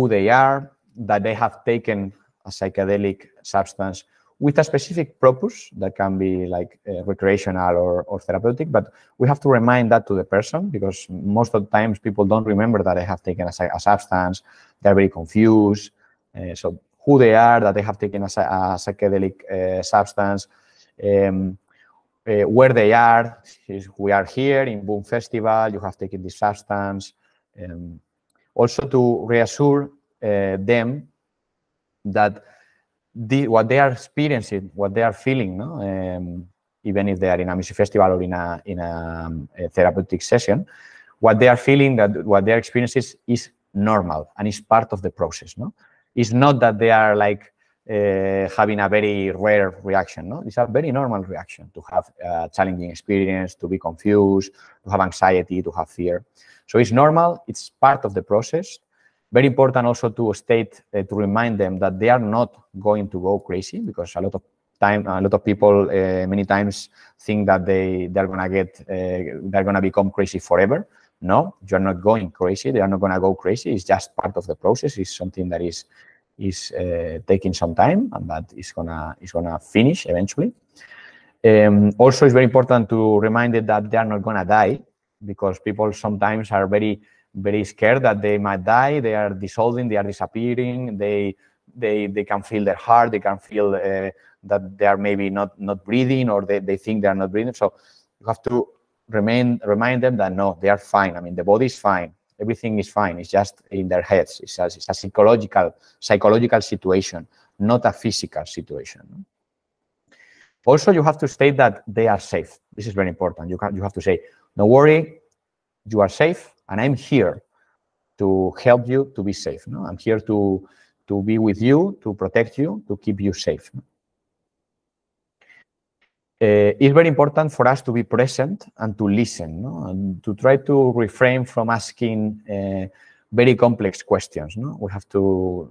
they are, that they have taken a psychedelic substance with a specific purpose that can be like recreational or therapeutic, but we have to remind that to the person, because most of the times people don't remember that they have taken a substance. They're very confused. So who they are, that they have taken a psychedelic substance, where they are. We are here in Boom Festival, you have taken this substance. Also to reassure them that what they are experiencing, what they are feeling, no? Even if they are in a music festival or in a therapeutic session, what they are feeling, that what they are experiencing is normal and is part of the process. No, it's not that they are like having a very rare reaction. No, it's a very normal reaction to have a challenging experience, to be confused, to have anxiety, to have fear. So it's normal. It's part of the process. Very important also to state, to remind them that they are not going to go crazy, because a lot of people many times think that they're gonna become crazy forever. No, you're not going crazy. They are not gonna go crazy. It's just part of the process. It's something that is taking some time, and that is gonna finish eventually. Also, it's very important to remind them that they are not gonna die, because people sometimes are very scared that they might die. They are dissolving, they are disappearing. They can feel their heart. They can feel that they are maybe not breathing, or they think they are not breathing. So you have to remind them that no, they are fine. I mean, the body is fine. Everything is fine. It's just in their heads. It's a psychological situation, not a physical situation. Also, you have to state that they are safe. This is very important. You have to say, don't worry, you are safe, and I'm here to help you to be safe. No? I'm here to be with you, to protect you, to keep you safe. It's very important for us to be present and to listen, no? And to try to refrain from asking very complex questions. No? We have to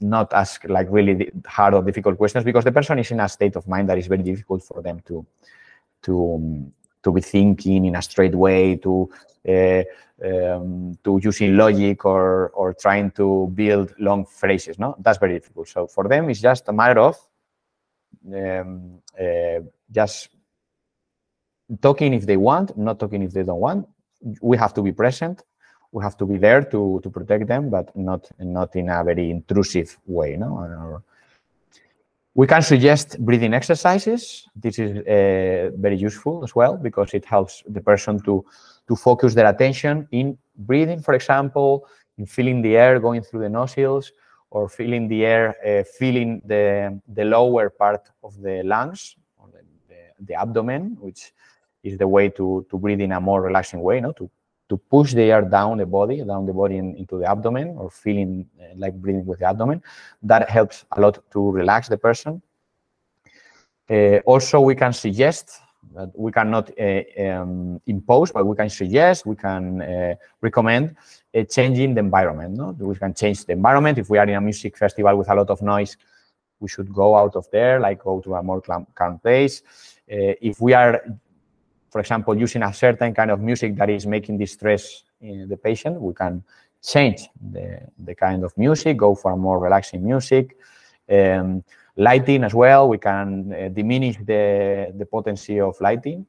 not ask like really hard or difficult questions, because the person is in a state of mind that is very difficult for them to be thinking in a straight way, to using logic or trying to build long phrases. No, that's very difficult. So for them, it's just a matter of just talking if they want, not talking if they don't want. We have to be present. We have to be there to protect them, but not in a very intrusive way. No. We can suggest breathing exercises. This is very useful as well, because it helps the person to focus their attention in breathing, for example, in feeling the air going through the nostrils, or feeling the air, feeling the lower part of the lungs, or the abdomen, which is the way to breathe in a more relaxing way, no? To push the air down the body into the abdomen, or feeling like breathing with the abdomen. That helps a lot to relax the person. Also, we can suggest, that we cannot impose, but we can suggest, we can recommend changing the environment. No? We can change the environment. If we are in a music festival with a lot of noise, we should go out of there, like go to a more calm place. If we are, for example, using a certain kind of music that is making distress in the patient, we can change the kind of music, go for a more relaxing music. Lighting as well, we can diminish the potency of lighting.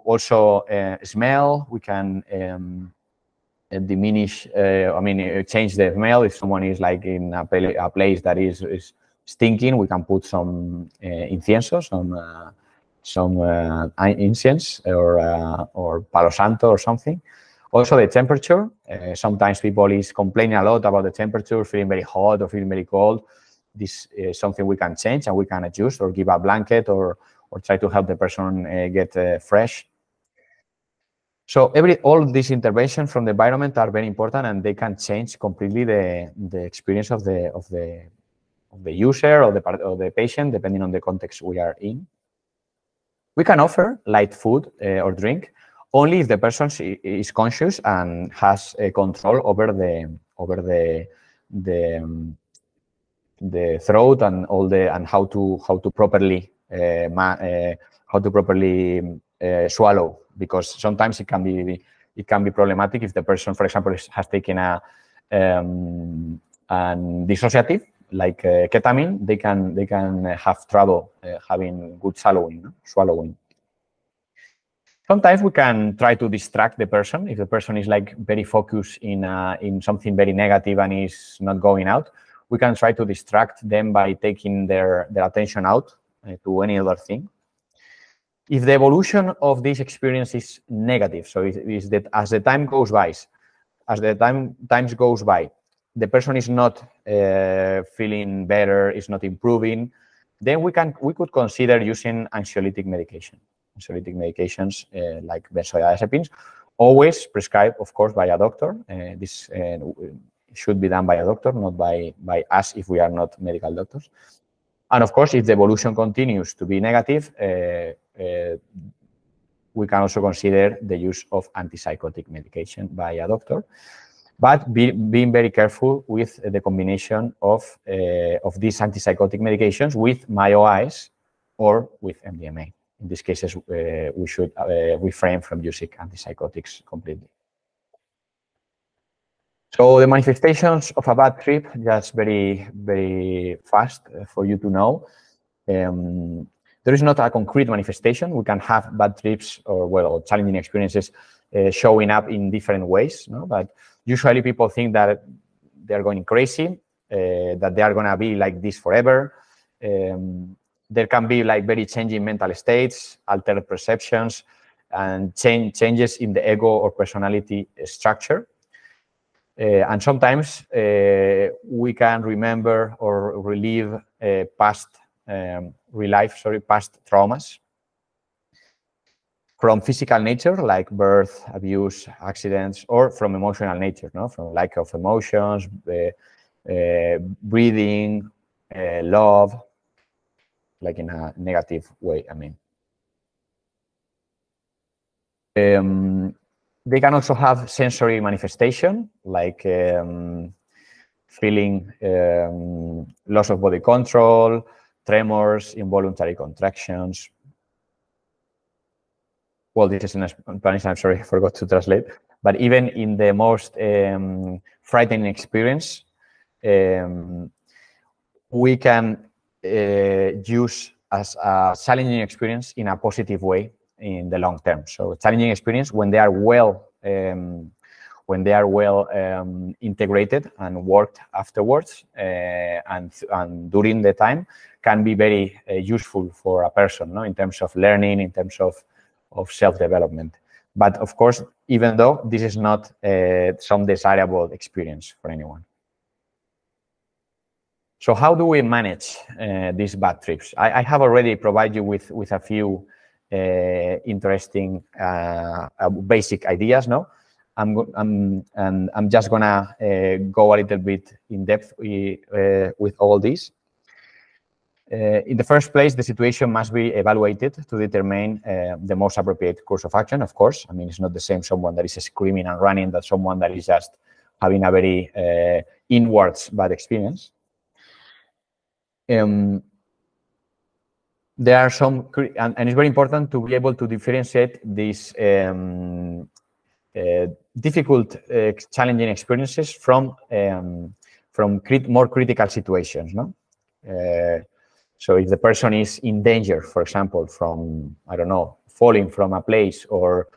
Also, smell, we can diminish, change the smell. If someone is like in a place that is stinking, we can put some incienso, some incense or Palo Santo or something. Also, the temperature. Sometimes people is complaining a lot about the temperature, feeling very hot or feeling very cold. This is something we can change and we can adjust, or give a blanket, or try to help the person get fresh. So all these interventions from the environment are very important, and they can change completely the experience of the user or the patient, depending on the context we are in. We can offer light food or drink only if the person is conscious and has control over the throat and how to properly swallow, because sometimes it can be problematic if the person, for example, has taken an dissociative like ketamine. They can have trouble having good swallowing. Sometimes we can try to distract the person if the person is like very focused in something very negative and is not going out. We can try to distract them by taking their attention out to any other thing. If the evolution of this experience is negative, so is that as the time goes by, the person is not feeling better, is not improving, then we could consider using anxiolytic medication. Anxiolytic medications like benzodiazepines, always prescribed, of course, by a doctor. This should be done by a doctor, not by us if we are not medical doctors. And of course, if the evolution continues to be negative, we can also consider the use of antipsychotic medication by a doctor. But being very careful with the combination of these antipsychotic medications with MAOIs or with MDMA. In these cases, we should refrain from using antipsychotics completely. So the manifestations of a bad trip, just very, very fast for you to know. There is not a concrete manifestation. We can have bad trips or challenging experiences showing up in different ways, no? But usually people think that they're going crazy, that they are going to be like this forever. There can be like very changing mental states, altered perceptions, and changes in the ego or personality structure. And sometimes we can remember or relive past traumas. from physical nature, like birth, abuse, accidents, or from emotional nature, no? From lack of emotions, breathing, love, like in a negative way, I mean. They can also have sensory manifestation, like feeling loss of body control, tremors, involuntary contractions. Well, this is in Spanish, I'm sorry, I forgot to translate. But even in the most frightening experience, we can use as a challenging experience in a positive way in the long term. So challenging experience when they are well integrated and worked afterwards and during the time can be very useful for a person, no? In terms of learning, in terms of self-development. But of course, even though this is not some desirable experience for anyone. So how do we manage these bad trips? I have already provided you with a few interesting basic ideas, no? I'm just gonna go a little bit in depth with all these. In the first place, the situation must be evaluated to determine the most appropriate course of action, of course. I mean, it's not the same someone that is screaming and running than someone that is just having a very inwards bad experience. There are some, and it's very important to be able to differentiate these difficult, challenging experiences from more critical situations, no? So if the person is in danger, for example, from, I don't know, falling from a place or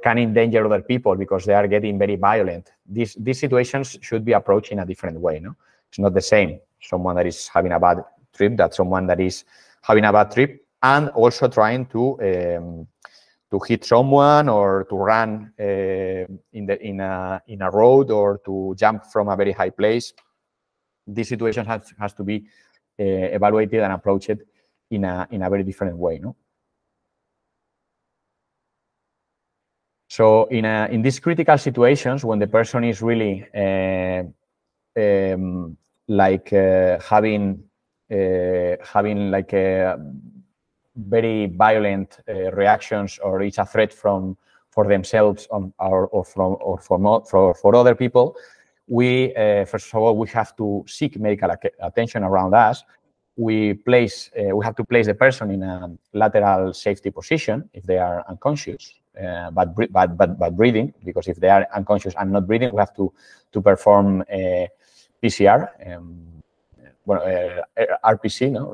can endanger other people because they are getting very violent, these situations should be approached in a different way, no? It's not the same someone that is having a bad trip that someone that is having a bad trip and also trying to hit someone or to run in a road or to jump from a very high place. This situation has to be evaluated and approached in a very different way, no? So in these critical situations, when the person is really having like very violent reactions, or it's a threat for themselves or for other people, we first of all we have to seek medical attention around us. We have to place the person in a lateral safety position if they are unconscious, but breathing, because if they are unconscious and not breathing, we have to perform PCR, RPC, no,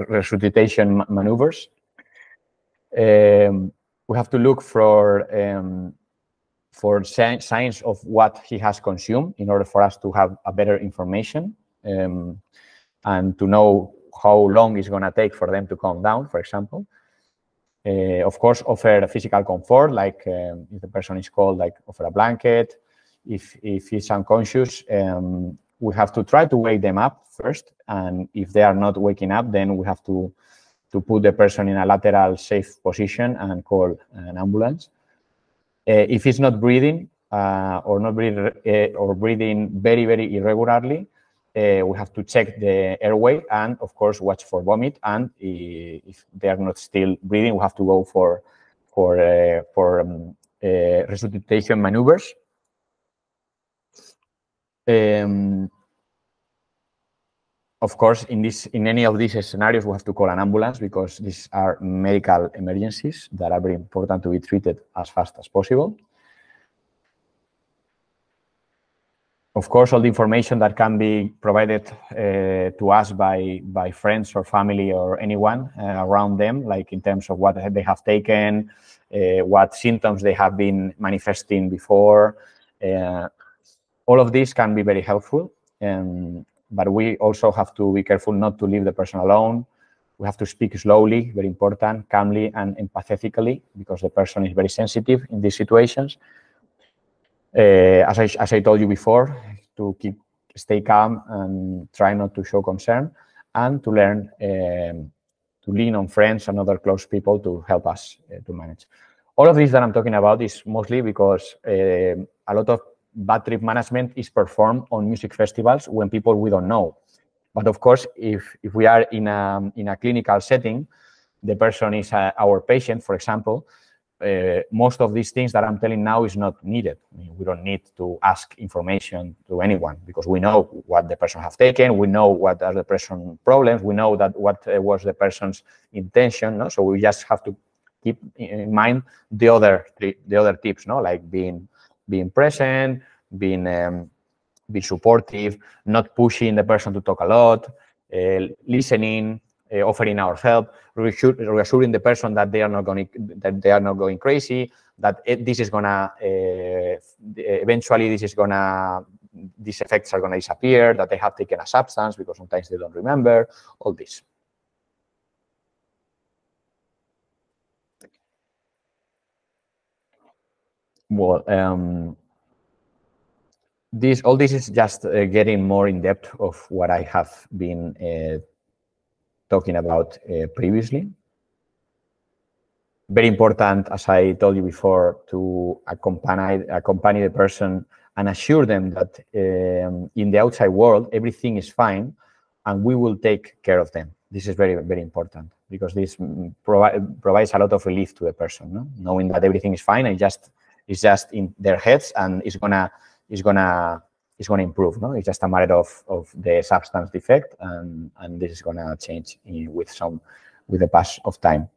resuscitation maneuvers. We have to look for signs of what he has consumed in order for us to have a better information and to know how long it's going to take for them to calm down, for example. Of course, offer physical comfort, like if the person is cold, like offer a blanket. If he's unconscious, we have to try to wake them up first. And if they are not waking up, then we have to put the person in a lateral safe position and call an ambulance. If he's not breathing or breathing very, very irregularly, we have to check the airway and, of course, watch for vomit. And if they are not still breathing, we have to go for resuscitation maneuvers. Of course, in any of these scenarios, we have to call an ambulance because these are medical emergencies that are very important to be treated as fast as possible. Of course, all the information that can be provided to us by friends or family or anyone around them, like in terms of what they have taken, what symptoms they have been manifesting before, all of these can be very helpful. But we also have to be careful not to leave the person alone. We have to speak slowly, very important, calmly and empathetically, because the person is very sensitive in these situations. As I told you before, to stay calm and try not to show concern, and to learn lean on friends and other close people to help us to manage. All of this that I'm talking about is mostly because a lot of bad trip management is performed on music festivals when people we don't know. But of course, if we are in a clinical setting, the person is our patient, for example, most of these things that I'm telling now is not needed. I mean, we don't need to ask information to anyone because we know what the person has taken, we know what are the person's problems, we know that what was the person's intention. No? So we just have to keep in mind the other tips, no, like being present, be supportive, not pushing the person to talk a lot, listening, offering our help, reassuring the person that they are not going crazy, that this is gonna eventually these effects are gonna disappear, that they have taken a substance because sometimes they don't remember, all this. Well, all this is just getting more in depth of what I have been talking about previously. Very important, as I told you before, to accompany the person and assure them that in the outside world everything is fine, and we will take care of them. This is very, very important because this provides a lot of relief to the person, no? Knowing that everything is fine and it's just in their heads and it's gonna improve. No, it's just a matter of the substance defect, and this is gonna change with the pass of time.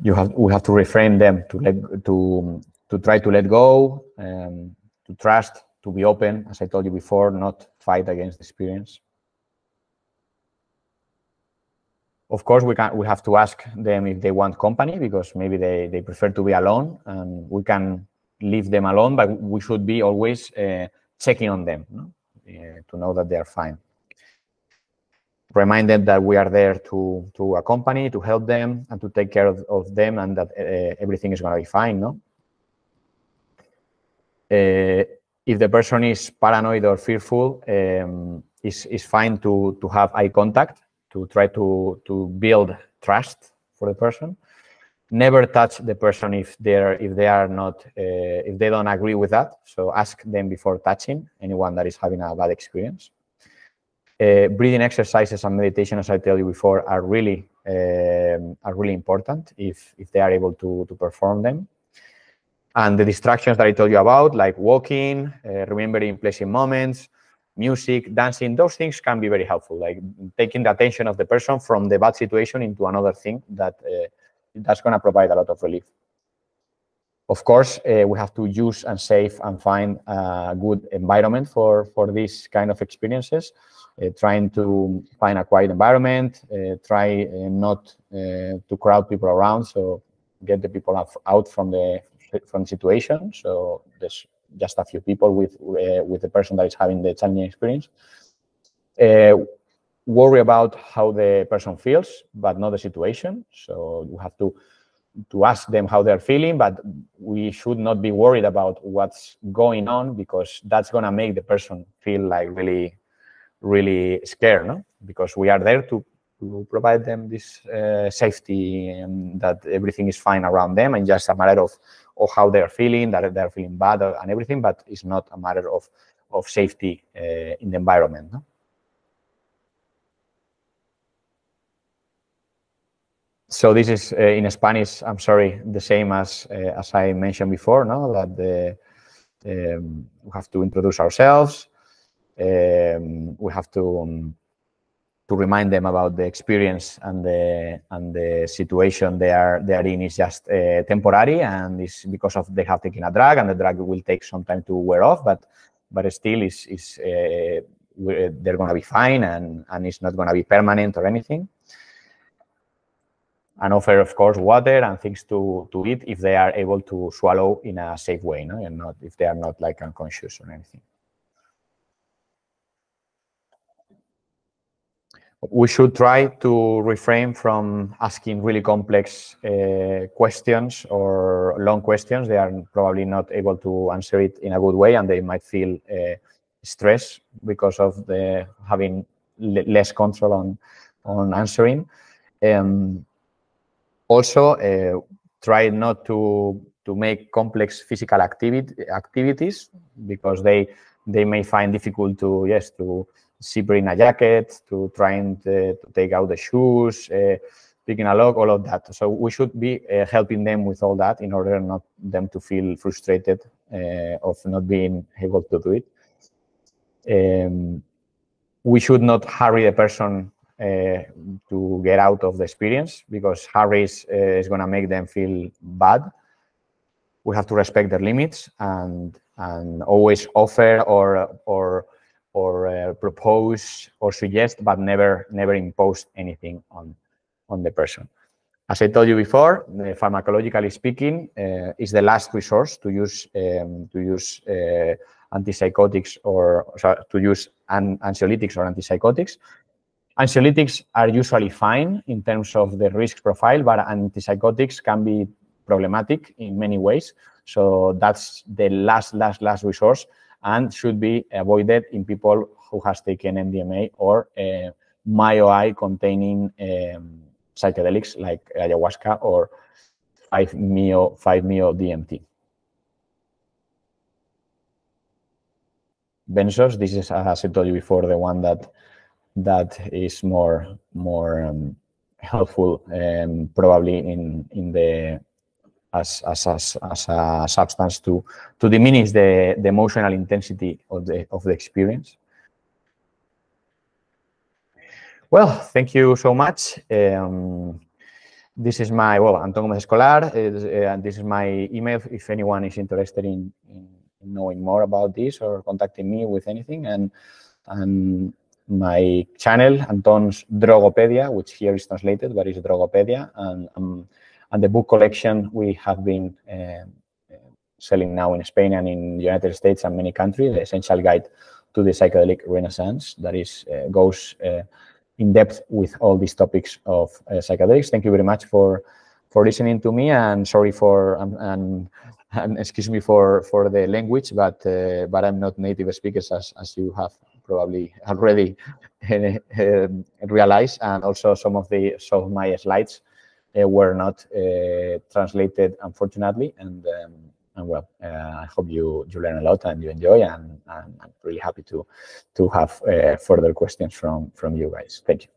We have to reframe them to try to let go, to trust, to be open, as I told you before, not fight against the experience. Of course, we have to ask them if they want company, because maybe they prefer to be alone, and we can leave them alone, but we should be always checking on them, no? To know that they are fine. Remind them that we are there to accompany, to help them, and to take care of them, and that everything is going to be fine, no? If the person is paranoid or fearful, it's fine to have eye contact, to try to build trust for the person. Never touch the person if they don't agree with that. So ask them before touching anyone that is having a bad experience. Breathing exercises and meditation, as I told you before, are really important if they are able to perform them. And the distractions that I told you about, like walking, remembering pleasant moments, music, dancing, those things can be very helpful, like taking the attention of the person from the bad situation into another thing that's going to provide a lot of relief. Of course, we have to use and save and find a good environment for these kind of experiences, trying to find a quiet environment, try not to crowd people around, so get the people out from the situation. So there's just a few people with the person that is having the challenging experience. Worry about how the person feels, but not the situation. So you have to ask them how they're feeling, but we should not be worried about what's going on, because that's going to make the person feel like really, really scared, no? Because we are there to provide them this safety, and that everything is fine around them, and just a matter of how they're feeling, that they're feeling bad and everything, but it's not a matter of safety in the environment, no? So this is in Spanish, I'm sorry, the same as I mentioned before, no? That we have to introduce ourselves. We have to remind them about the experience and the situation they are in is just temporary, and it's because of they have taken a drug, and the drug will take some time to wear off, but still they're going to be fine, and it's not going to be permanent or anything. And offer, of course, water and things to eat if they are able to swallow in a safe way, no? And not if they are not like unconscious or anything. We should try to refrain from asking really complex questions or long questions. They are probably not able to answer it in a good way, and they might feel stress because of the having less control on answering. Also, try not to make complex physical activities because they may find difficult to zipper in a jacket, to trying to take out the shoes, picking a lock, all of that. So we should be helping them with all that in order not them to feel frustrated of not being able to do it. We should not hurry the person to get out of the experience, because hurry is going to make them feel bad. We have to respect their limits and always offer or propose or suggest, but never impose anything on the person. As I told you before, pharmacologically speaking, is the last resource to use antipsychotics or to use anxiolytics or antipsychotics. Anxiolytics are usually fine in terms of the risk profile, but antipsychotics can be problematic in many ways. So that's the last resource and should be avoided in people who has taken MDMA or MAOI containing psychedelics like ayahuasca or 5-MeO-DMT. Benzos, this is, as I told you before, the one that is more helpful, probably in the as a substance to diminish the emotional intensity of the experience. Well, thank you so much. This is my Anton Gomez-Escolar, and this is my email if anyone is interested in knowing more about this or contacting me with anything, and my channel, Anton's Drogopedia, which here is translated, but is Drogopedia, and the book collection we have been selling now in Spain and in the United States and many countries, the Essential Guide to the Psychedelic Renaissance, that is goes in depth with all these topics of psychedelics. Thank you very much for listening to me, and sorry for and excuse me for the language, but I'm not native speaker, as you have probably already realized, and also some of my slides were not translated, unfortunately, and well, I hope you learn a lot and you enjoy, and I'm really happy to have further questions from you guys. Thank you.